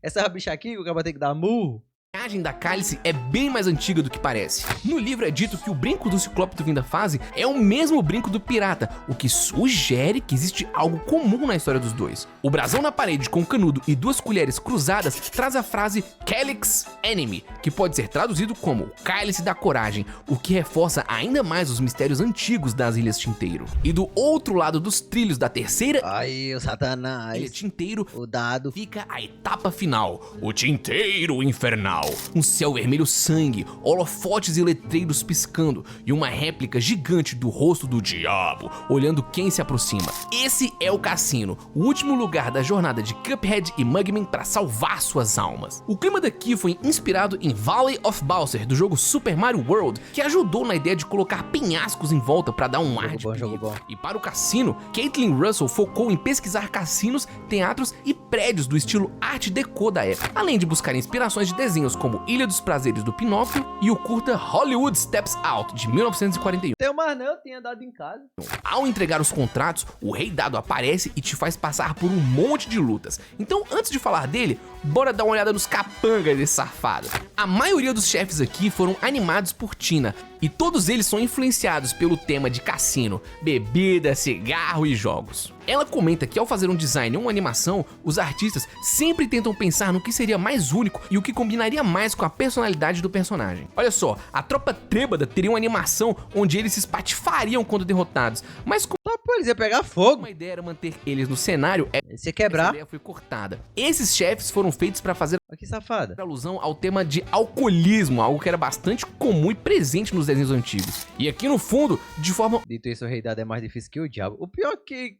essa bicha aqui que o cara tem que dar murro. A imagem da cálice é bem mais antiga do que parece. No livro é dito que o brinco do Ciclope do fim da fase é o mesmo brinco do pirata, o que sugere que existe algo comum na história dos dois. O brasão na parede com canudo e duas colheres cruzadas traz a frase Calyx Enemy, que pode ser traduzido como Cálice da Coragem, o que reforça ainda mais os mistérios antigos das Ilhas Tinteiro. E do outro lado dos trilhos da terceira Aí, o Satanás. Ilha Tinteiro, O dado. fica a etapa final, o Tinteiro Infernal. Um céu vermelho sangue, holofotes e letreiros piscando e uma réplica gigante do rosto do diabo, olhando quem se aproxima. Esse é o cassino, o último lugar da jornada de Cuphead e Mugman para salvar suas almas. O clima daqui foi inspirado em Valley of Bowser, do jogo Super Mario World, que ajudou na ideia de colocar penhascos em volta para dar um ar de perigo. E para o cassino, Caitlin Russell focou em pesquisar cassinos, teatros e prédios do estilo Art Deco da época, além de buscar inspirações de desenhos como Ilha dos Prazeres do Pinóquio e o curta Hollywood Steps Out, de 1941. Tem mais não, eu tinha dado em casa. Ao entregar os contratos, o Rei Dado aparece e te faz passar por um monte de lutas. Então, antes de falar dele, bora dar uma olhada nos capangas desse safado. A maioria dos chefes aqui foram animados por Tina, e todos eles são influenciados pelo tema de cassino, bebida, cigarro e jogos. Ela comenta que ao fazer um design ou uma animação, os artistas sempre tentam pensar no que seria mais único e o que combinaria mais com a personalidade do personagem. Olha só, a tropa trêbada teria uma animação onde eles se espatifariam quando derrotados, mas como eles iam pegar fogo. Uma ideia era manter eles no cenário, Esse ia essa quebrar. ideia foi cortada. Esses chefes foram feitos para fazer Olha que safada. alusão ao tema de alcoolismo, algo que era bastante comum e presente nos desenhos antigos. E aqui no fundo, de forma... Dito isso, o Rei Dado é mais difícil que o diabo. O pior que...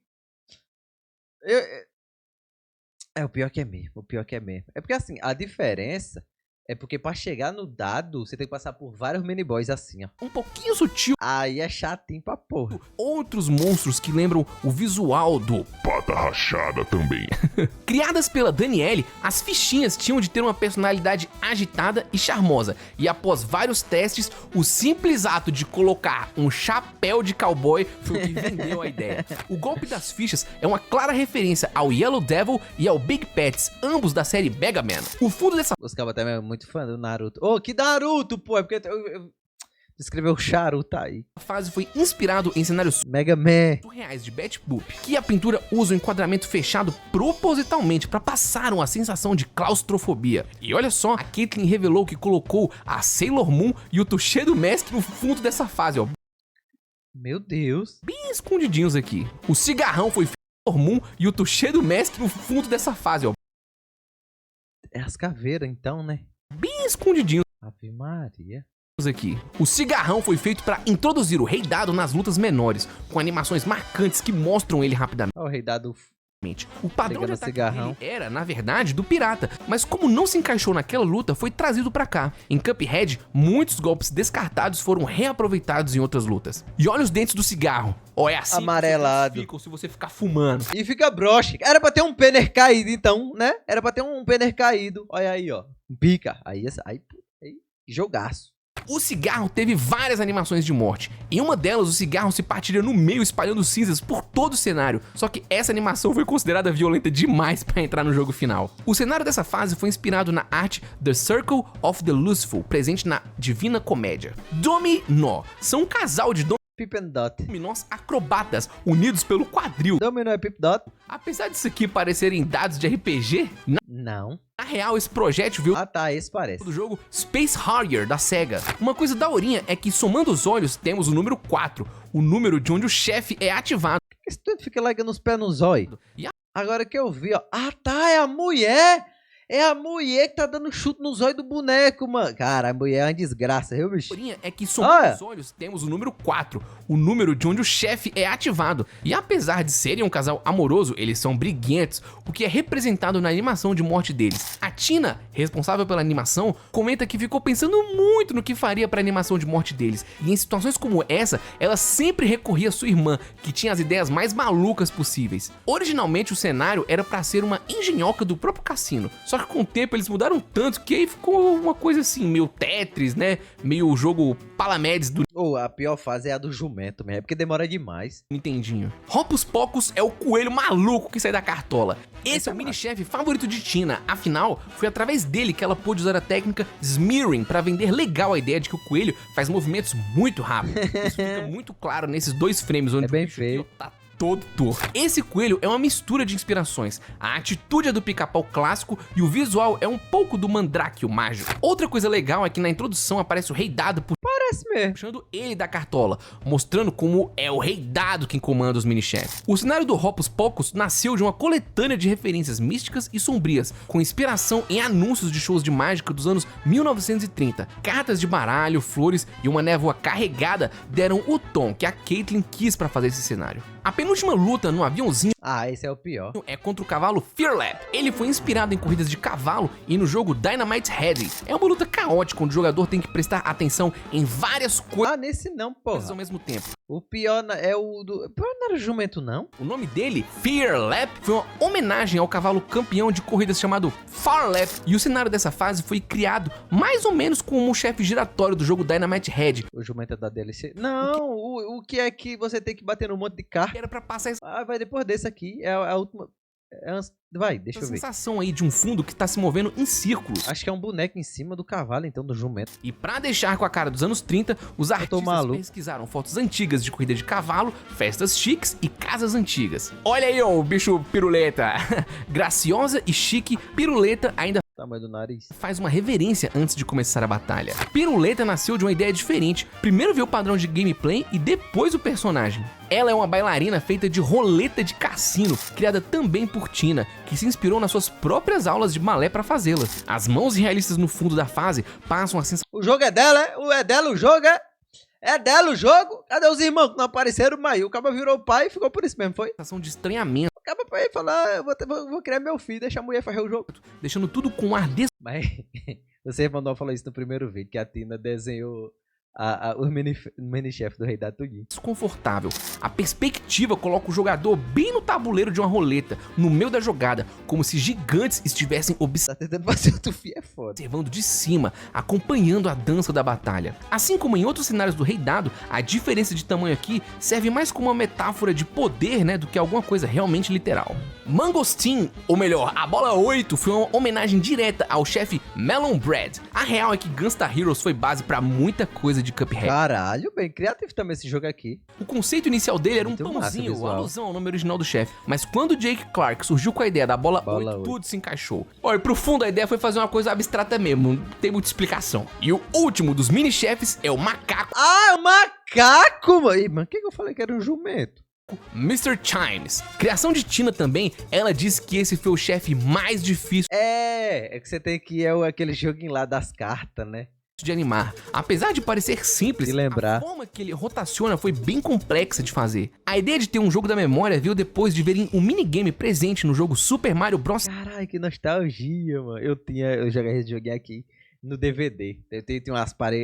o pior que é mesmo. O pior que é mesmo. É porque assim, a diferença é porque pra chegar no dado, você tem que passar por vários miniboys assim, ó. um pouquinho sutil, Aí é chatinho pra porra. outros monstros que lembram o visual do Pata rachada também. Criadas pela Daniele, as fichinhas tinham de ter uma personalidade agitada e charmosa, e após vários testes, o simples ato de colocar um chapéu de cowboy foi o que vendeu a ideia. O golpe das fichas é uma clara referência ao Yellow Devil e ao Big Pets, ambos da série Mega Man. O fundo dessa Os cabos também é muito fã do Naruto. Ô, que Naruto, pô! É porque eu escreveu o Charuto aí. fase foi inspirado em cenários Mega Man. surreais de Betty Boop, que a pintura usa um enquadramento fechado propositalmente para passar uma sensação de claustrofobia. E olha só, a Caitlyn revelou que colocou a Sailor Moon e o Touché do Mestre no fundo dessa fase, ó, Meu Deus. bem escondidinhos aqui. O cigarrão foi feito por Sailor Moon e o Touché do Mestre no fundo dessa fase, ó, É as caveiras, então, né? bem escondidinhos Ave Maria. aqui. O cigarrão foi feito para introduzir o Rei Dado nas lutas menores, com animações marcantes que mostram ele rapidamente. Ó, o Rei Dado. O padrão de Pegando ataque cigarrão. dele era, na verdade, do pirata, mas como não se encaixou naquela luta, foi trazido pra cá. Em Cuphead, muitos golpes descartados foram reaproveitados em outras lutas. E olha os dentes do cigarro. Ó, é assim Amarelado. que ficam se você ficar fumando. E fica broche. Era pra ter um penner caído, então, né? Era pra ter um penner caído. Olha aí, ó. Pica. Aí, jogaço. O cigarro teve várias animações de morte. Em uma delas, o cigarro se partilha no meio, espalhando cinzas por todo o cenário. Só que essa animação foi considerada violenta demais para entrar no jogo final. O cenário dessa fase foi inspirado na arte The Circle of the Luciful, presente na Divina Comédia. Dominó são um casal de Pip and Dot. dominós acrobatas unidos pelo quadril. Domino é Pip Dot? Apesar disso aqui parecerem dados de RPG, Não. na real esse projétil veio Ah, tá. Esse parece. do jogo Space Harrier da SEGA. Uma coisa daorinha é que, somando os olhos, temos o número 4, o número de onde o chefe é ativado. Esse tudo fica largando os pés no zóio. E a Agora que eu vi, ó. Ah, tá. É a mulher. É a mulher que tá dando chute no zóio do boneco, mano. Cara, a mulher é uma desgraça, viu, bicho? daorinha é que, somando Olha. os olhos, temos o número 4, o número de onde o chefe é ativado. E apesar de serem um casal amoroso, eles são briguentos, o que é representado na animação de morte deles. A Tina, responsável pela animação, comenta que ficou pensando muito no que faria pra animação de morte deles. E em situações como essa, ela sempre recorria à sua irmã, que tinha as ideias mais malucas possíveis. Originalmente o cenário era pra ser uma engenhoca do próprio cassino, só que com o tempo eles mudaram tanto que aí ficou uma coisa assim, meio Tetris, né? Meio jogo Palamedes do Ou a pior fase é a do jumento mesmo, é porque demora demais. Nintendinho. Hocus Pocus é o coelho maluco que sai da cartola. Esse é o mini-chefe favorito de Tina, afinal, foi através dele que ela pôde usar a técnica Smearing para vender legal a ideia de que o coelho faz movimentos muito rápidos. Isso fica muito claro nesses 2 frames onde É bem o bicho feio. aqui, ó, tá todo torto. Esse coelho é uma mistura de inspirações. A atitude é do pica-pau clássico e o visual é um pouco do Mandrake, o mágico. Outra coisa legal é que na introdução aparece o Rei Dado Parece mesmo. puxando ele da cartola, mostrando como é o Rei Dado quem comanda os mini-chefes. O cenário do Hocus Pocus nasceu de uma coletânea de referências místicas e sombrias, com inspiração em anúncios de shows de mágica dos anos 1930. Cartas de baralho, flores e uma névoa carregada deram o tom que a Caitlyn quis para fazer esse cenário. A penúltima luta no aviãozinho Ah, esse é o pior. é contra o cavalo Fearlap. Ele foi inspirado em corridas de cavalo e no jogo Dynamite Head. É uma luta caótica onde o jogador tem que prestar atenção em várias coisas Ah, nesse não, ao porra. mesmo tempo. O pior é o do... Pô, não era o jumento, não? O nome dele, Fearlap, foi uma homenagem ao cavalo campeão de corridas chamado Farlap. E o cenário dessa fase foi criado mais ou menos como um chefe giratório do jogo Dynamite Head. O jumento é da DLC. Não, o que é que você tem que bater num monte de carro? Que era pra passar essa Ah, vai depois desse aqui. É a última... Vai, deixa eu ver. sensação aí de um fundo que tá se movendo em círculos. Acho que é um boneco em cima do cavalo, então, do jumento. E pra deixar com a cara dos anos 30, os artistas maluco. pesquisaram fotos antigas de corrida de cavalo, festas chiques e casas antigas. Olha aí, ó, o bicho piruleta. Graciosa e chique, piruleta ainda tamanho do nariz. Faz uma reverência antes de começar a batalha. Piruleta nasceu de uma ideia diferente. Primeiro veio o padrão de gameplay e depois o personagem. Ela é uma bailarina feita de roleta de cassino, criada também por Tina, que se inspirou nas suas próprias aulas de balé para fazê-la. As mãos realistas no fundo da fase passam a sensação... O jogo é dela, é? É dela o jogo, é? É dela o jogo? Cadê os irmãos que não apareceram mais? O cara virou pai e ficou por isso mesmo, foi? de estranhamento. Acaba pra ele falar, eu vou criar meu filho, deixa a mulher fazer o jogo. Deixando tudo com um ar Mas você mandou falar isso no primeiro vídeo, que a Tina desenhou o mini-chefe do Rei da Tudinho. desconfortável. A perspectiva coloca o jogador bem no tabuleiro de uma roleta, no meio da jogada, como se gigantes estivessem Tá tentando fazer o Tufi, é foda. observando de cima, acompanhando a dança da batalha. Assim como em outros cenários do Rei Dado, a diferença de tamanho aqui serve mais como uma metáfora de poder, né, do que alguma coisa realmente literal. Mangosteen, ou melhor, a bola 8, foi uma homenagem direta ao chefe Melon Bread. A real é que Gunstar Heroes foi base pra muita coisa de Cuphead. Caralho, bem criativo também esse jogo aqui. O conceito inicial dele era um Muito massa pãozinho, visual. alusão ao nome original do chefe. Mas quando Jake Clark surgiu com a ideia da bola 8, 8. tudo se encaixou. Olha, pro fundo a ideia foi fazer uma coisa abstrata mesmo, não tem muita explicação. E o último dos mini-chefes é o macaco Ah, o macaco, mano. Ih, mano, o que eu falei que era um jumento? Mr. Chimes. Criação de Tina também, ela disse que esse foi o chefe mais difícil É que você tem que ir aquele joguinho lá das cartas, né? de animar. Apesar de parecer simples, Se lembrar. a forma que ele rotaciona foi bem complexa de fazer. A ideia de ter um jogo da memória veio depois de verem um minigame presente no jogo Super Mario Bros. Caralho, que nostalgia, mano. Eu joguei esse joguinho aqui no DVD. Eu tenho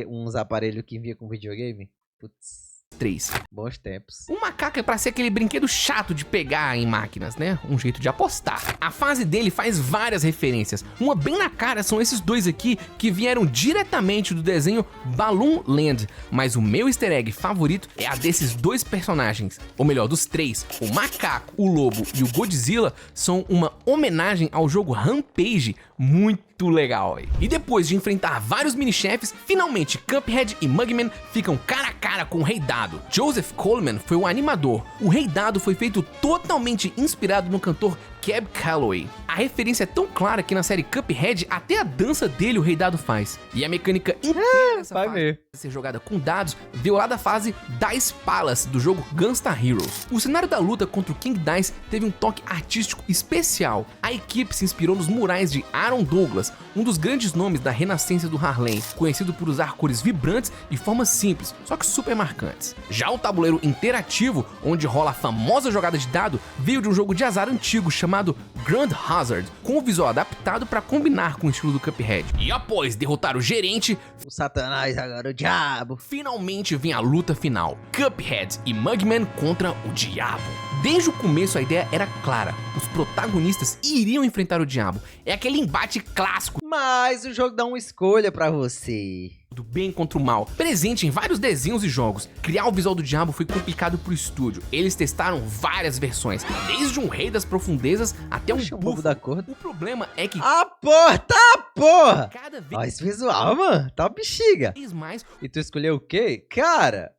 uns aparelhos que vinha com videogame. Putz, 3. bons tempos. O macaco é pra ser aquele brinquedo chato de pegar em máquinas, né? Um jeito de apostar. A fase dele faz várias referências. Uma bem na cara são esses dois aqui que vieram diretamente do desenho Balloon Land. Mas o meu easter egg favorito é a desses dois personagens. Ou melhor, dos três. O macaco, o lobo e o Godzilla são uma homenagem ao jogo Rampage. Muito legal, aí. E depois de enfrentar vários mini-chefes, finalmente Cuphead e Mugman ficam cara a cara com o Rei Dado. Joseph Coleman foi o animador. O Rei Dado foi feito totalmente inspirado no cantor Cab Calloway. A referência é tão clara que na série Cuphead até a dança dele o Rei Dado faz. E a mecânica inteira dessa vai fase ver. ser jogada com dados veio lá da fase Dice Palace do jogo Gunstar Heroes. O cenário da luta contra o King Dice teve um toque artístico especial. A equipe se inspirou nos murais de Aaron Douglas, um dos grandes nomes da renascença do Harlem, conhecido por usar cores vibrantes e formas simples, só que super marcantes. Já o tabuleiro interativo, onde rola a famosa jogada de dado, veio de um jogo de azar antigo chamado Grand Hazard, com o visual adaptado para combinar com o estilo do Cuphead. E após derrotar o gerente, O Satanás agora, o diabo. finalmente vem a luta final: Cuphead e Mugman contra o Diabo. Desde o começo a ideia era clara: os protagonistas iriam enfrentar o Diabo. É aquele embate clássico Mas o jogo dá uma escolha pra você. do bem contra o mal, presente em vários desenhos e jogos. Criar o visual do Diabo foi complicado pro estúdio. Eles testaram várias versões, desde um rei das profundezas até um Puxa, bobo bufo. da corda. O problema é que Ah, porra, tá, porra. cada vez Ó, esse visual, mano, tá bexiga. mais E tu escolheu o quê? Cara,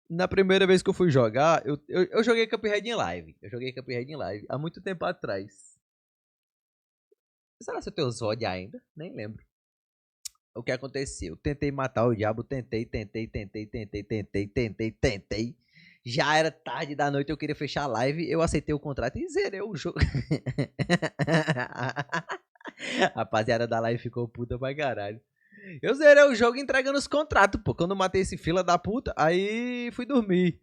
na primeira vez que eu fui jogar, eu joguei Cuphead em live. Eu joguei Cuphead em live há muito tempo atrás. Será que eu tenho Zod ainda? Nem lembro. O que aconteceu? Tentei matar o diabo, tentei. Já era tarde da noite, eu queria fechar a live, eu aceitei o contrato e zerei o jogo. Rapaziada da live ficou puta pra caralho. Eu zerei o jogo entregando os contratos, pô. Quando eu matei esse fila da puta, aí fui dormir.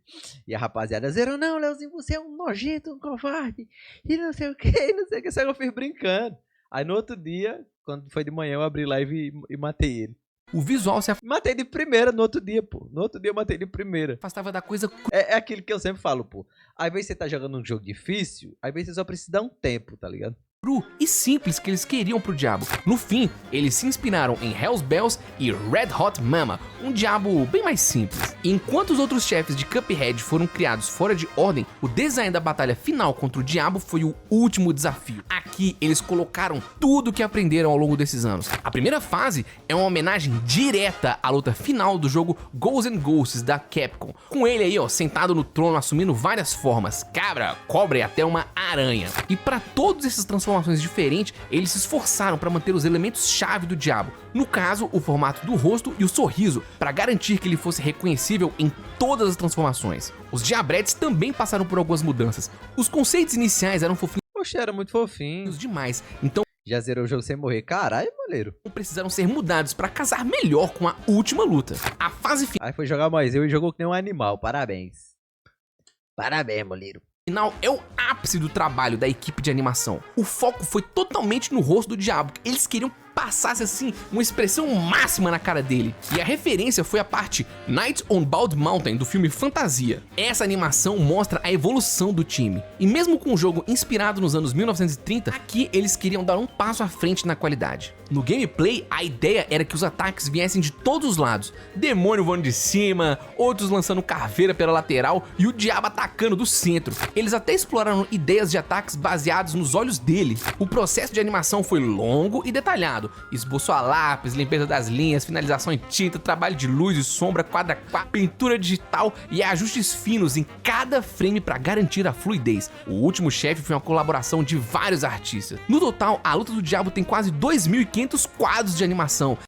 E a rapaziada zerou, não, Leozinho, você é um nojento, um covarde. E não sei o que, não sei o que, só que eu fiz brincando. Aí no outro dia, quando foi de manhã, eu abri live e matei ele. o visual se Matei de primeira no outro dia, pô. No outro dia eu matei de primeira. afastava da coisa É aquilo que eu sempre falo, pô. Às vezes você tá jogando um jogo difícil, às vezes você só precisa dar um tempo, tá ligado? cru e simples que eles queriam pro diabo. No fim, eles se inspiraram em Hell's Bells e Red Hot Mama, um diabo bem mais simples. Enquanto os outros chefes de Cuphead foram criados fora de ordem, o design da batalha final contra o diabo foi o último desafio. Aqui, eles colocaram tudo que aprenderam ao longo desses anos. A primeira fase é uma homenagem direta à luta final do jogo Ghosts and Ghosts da Capcom, com ele aí, ó, sentado no trono assumindo várias formas: cabra, cobra e até uma aranha. E para todos esses transformações transformações diferentes, eles se esforçaram para manter os elementos-chave do Diabo. No caso, o formato do rosto e o sorriso, para garantir que ele fosse reconhecível em todas as transformações. Os Diabretes também passaram por algumas mudanças. Os conceitos iniciais eram fofinhos Poxa, era muito fofinho. demais, então Já zerou o jogo sem morrer. Caralho, moleiro. precisaram ser mudados para casar melhor com a última luta. A fase Aí foi jogar mais eu e jogou que nem um animal. Parabéns. Parabéns, moleiro. final é o ápice do trabalho da equipe de animação. O foco foi totalmente no rosto do Diabo. Eles queriam passasse assim uma expressão máxima na cara dele. E a referência foi a parte Night on Bald Mountain do filme Fantasia. Essa animação mostra a evolução do time. E mesmo com um jogo inspirado nos anos 1930, aqui eles queriam dar um passo à frente na qualidade. No gameplay, a ideia era que os ataques viessem de todos os lados. Demônio voando de cima, outros lançando caveira pela lateral e o diabo atacando do centro. Eles até exploraram ideias de ataques baseados nos olhos dele. O processo de animação foi longo e detalhado. Esboço a lápis, limpeza das linhas, finalização em tinta, trabalho de luz e sombra, quadra a quadra, pintura digital e ajustes finos em cada frame para garantir a fluidez. O último chefe foi uma colaboração de vários artistas. No total, a luta do diabo tem quase 2.500 quadros de animação,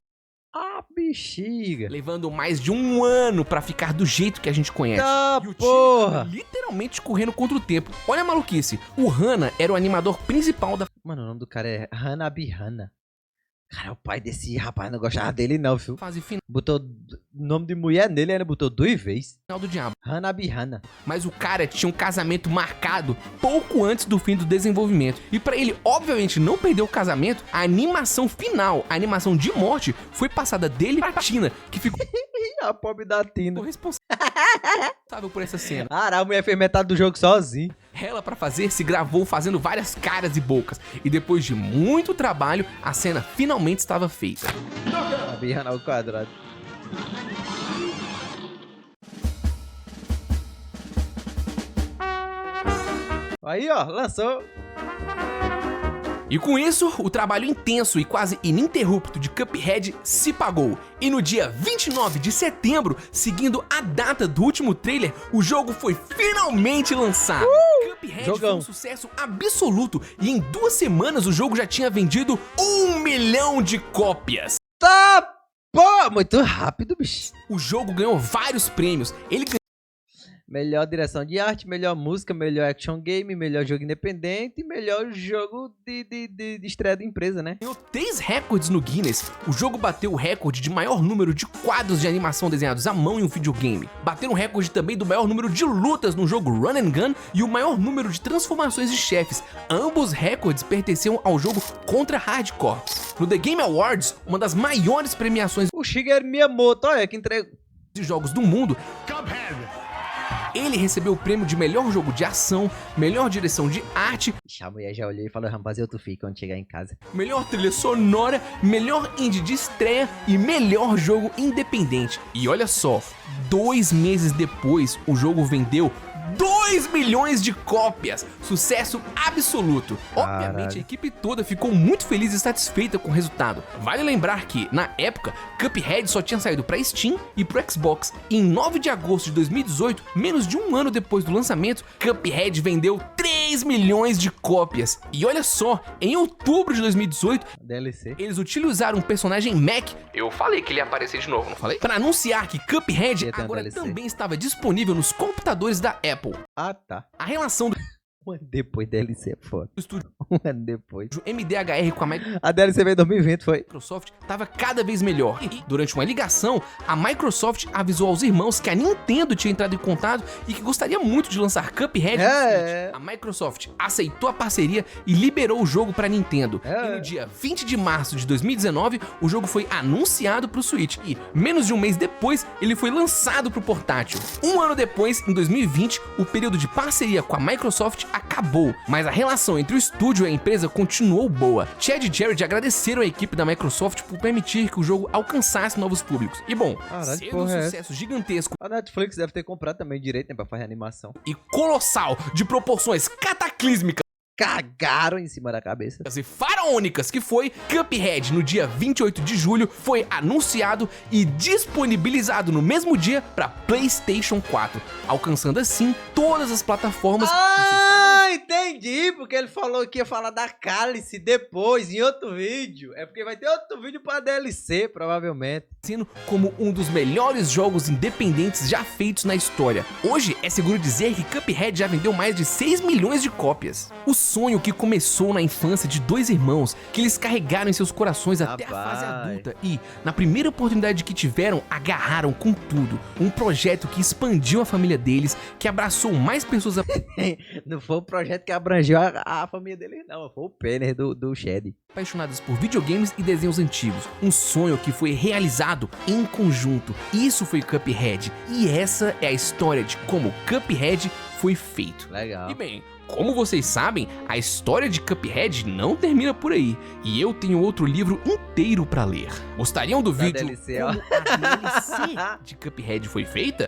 Ah, bexiga. levando mais de um ano pra ficar do jeito que a gente conhece. Tá, E o time porra. tava literalmente correndo contra o tempo. Olha a maluquice, o Hana era o animador principal da Mano, o nome do cara é Hanabi Hana. Cara, o pai desse rapaz não gostava dele não, viu? fase final Botou nome de mulher nele, ainda botou 2 vezes. do diabo. Hanabi Hana. Mas o cara tinha um casamento marcado pouco antes do fim do desenvolvimento. E pra ele, obviamente, não perder o casamento, a animação final, a animação de morte, foi passada dele pra Tina, que ficou Ih, a pobre da Tina. responsável por essa cena. Caralho, a mulher fez metade do jogo sozinha. Ela, pra fazer, se gravou fazendo várias caras e bocas. E depois de muito trabalho, a cena finalmente estava feita. Hanabi Hana ao quadrado. Aí, ó, lançou. E com isso, o trabalho intenso e quase ininterrupto de Cuphead se pagou. E no dia 29 de setembro, seguindo a data do último trailer, o jogo foi finalmente lançado. Cuphead foi Jogão. um sucesso absoluto e em 2 semanas o jogo já tinha vendido 1 milhão de cópias. Tá, pô, muito rápido, bicho. O jogo ganhou vários prêmios. Ele Melhor direção de arte, melhor música, melhor action game, melhor jogo independente e melhor jogo de estreia da empresa, né? ganhou 3 recordes no Guinness. O jogo bateu o recorde de maior número de quadros de animação desenhados à mão em um videogame. Bateu o recorde também do maior número de lutas no jogo Run and Gun e o maior número de transformações de chefes. Ambos recordes pertenciam ao jogo Contra Hard Corps. No The Game Awards, uma das maiores premiações O Shigeru Miyamoto, olha que entregou. de jogos do mundo, ele recebeu o prêmio de melhor jogo de ação, melhor direção de arte, Ixi, a mulher já olhou e falou, rapaz, eu tu fica quando chegar em casa. melhor trilha sonora, melhor indie de estreia e melhor jogo independente. E olha só, 2 meses depois, o jogo vendeu 2 milhões de cópias. Sucesso absoluto. Obviamente, Caralho. a equipe toda ficou muito feliz e satisfeita com o resultado. Vale lembrar que, na época, Cuphead só tinha saído para Steam e pro Xbox. E em 9 de agosto de 2018, menos de um ano depois do lançamento, Cuphead vendeu 3 milhões de cópias. E olha só, em outubro de 2018, DLC. eles utilizaram um personagem Mac. Eu falei que ele ia aparecer de novo, não falei? Para anunciar que Cuphead Ia ter um agora DLC. também estava disponível nos computadores da Apple. Ah, tá. A relação do Um ano depois, DLC é foda. estúdio Um ano depois. MDHR com a A DLC veio em 2020, foi? Microsoft estava cada vez melhor. E durante uma ligação, a Microsoft avisou aos irmãos que a Nintendo tinha entrado em contato e que gostaria muito de lançar Cuphead no É. Switch. A Microsoft aceitou a parceria e liberou o jogo para Nintendo. É. E no dia 20 de março de 2019, o jogo foi anunciado para o Switch. E menos de um mês depois, ele foi lançado para o portátil. Um ano depois, em 2020, o período de parceria com a Microsoft acabou, mas a relação entre o estúdio e a empresa continuou boa. Chad e Jared agradeceram a equipe da Microsoft por permitir que o jogo alcançasse novos públicos. E bom, Caralho, sendo um porra é essa? sucesso gigantesco A Netflix deve ter comprado também direito, né, pra fazer animação. e colossal de proporções cataclísmicas Cagaram em cima da cabeça. e faraônicas que foi, Cuphead no dia 28 de julho foi anunciado e disponibilizado no mesmo dia para PlayStation 4, alcançando assim todas as plataformas. Ai, entendi, porque ele falou que ia falar da Cálice depois, em outro vídeo. É porque vai ter outro vídeo pra DLC, provavelmente. Sendo como um dos melhores jogos independentes já feitos na história. Hoje é seguro dizer que Cuphead já vendeu mais de 6 milhões de cópias. O sonho que começou na infância de dois irmãos, que eles carregaram em seus corações até a fase adulta e, na primeira oportunidade que tiveram, agarraram com tudo. Um projeto que expandiu a família deles, que abraçou mais pessoas. Não foi o projeto que abrangeu a família deles, não. Foi o Penner do Shed. Apaixonadas por videogames e desenhos antigos. Um sonho que foi realizado em conjunto. Isso foi Cuphead. E essa é a história de como Cuphead foi feito. Legal. E bem, como vocês sabem, a história de Cuphead não termina por aí. E eu tenho outro livro inteiro pra ler. Gostariam do vídeo DLC, ó. como a DLC de Cuphead foi feita?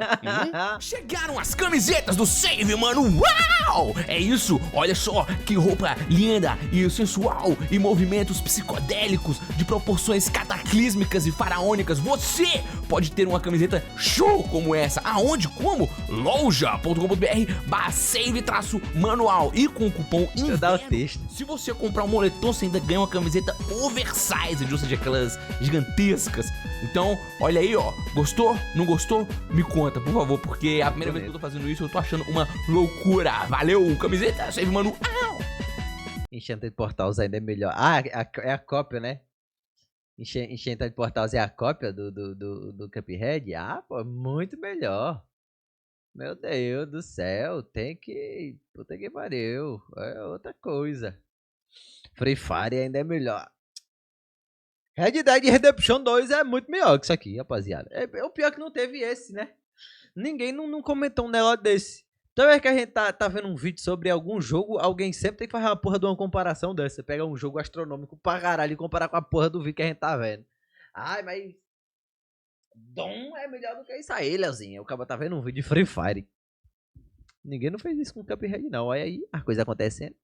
Chegaram as camisetas do Save, mano! Uau! É isso! Olha só que roupa linda e sensual e movimentos psicodélicos de proporções cataclísmicas e faraônicas. Você pode ter uma camiseta show como essa. Aonde? Como? loja.com.br/save-manual e com o cupom Deixa eu dar o INVERNO. texto. Se você comprar um moletom, você ainda ganha uma camiseta oversized, ou seja, aquelas gigantescas. Então, olha aí, ó. Gostou? Não gostou? Me conta, por favor, porque é a primeira vez que eu tô fazendo isso, eu tô achando uma loucura. Valeu, camiseta, Save Manu. Enchanted Portals ainda é melhor. Ah, é a cópia, né? Enchanted Portals é a cópia do Cuphead? Ah, pô, muito melhor. Meu Deus do céu, tem que... Puta que pariu. É outra coisa. Free Fire ainda é melhor. Red Dead Redemption 2 é muito melhor que isso aqui, rapaziada. É o pior que não teve esse, né? Ninguém não comentou um negócio desse. Então é que a gente tá vendo um vídeo sobre algum jogo, alguém sempre tem que fazer uma porra de uma comparação dessa. Você pega um jogo astronômico pra caralho e comparar com a porra do vídeo que a gente tá vendo. Ai, mas... Dom é melhor do que isso aí, Leozinho. O cara tá vendo um vídeo de Free Fire. Ninguém não fez isso com o Cuphead, não. Olha aí a coisa acontecendo.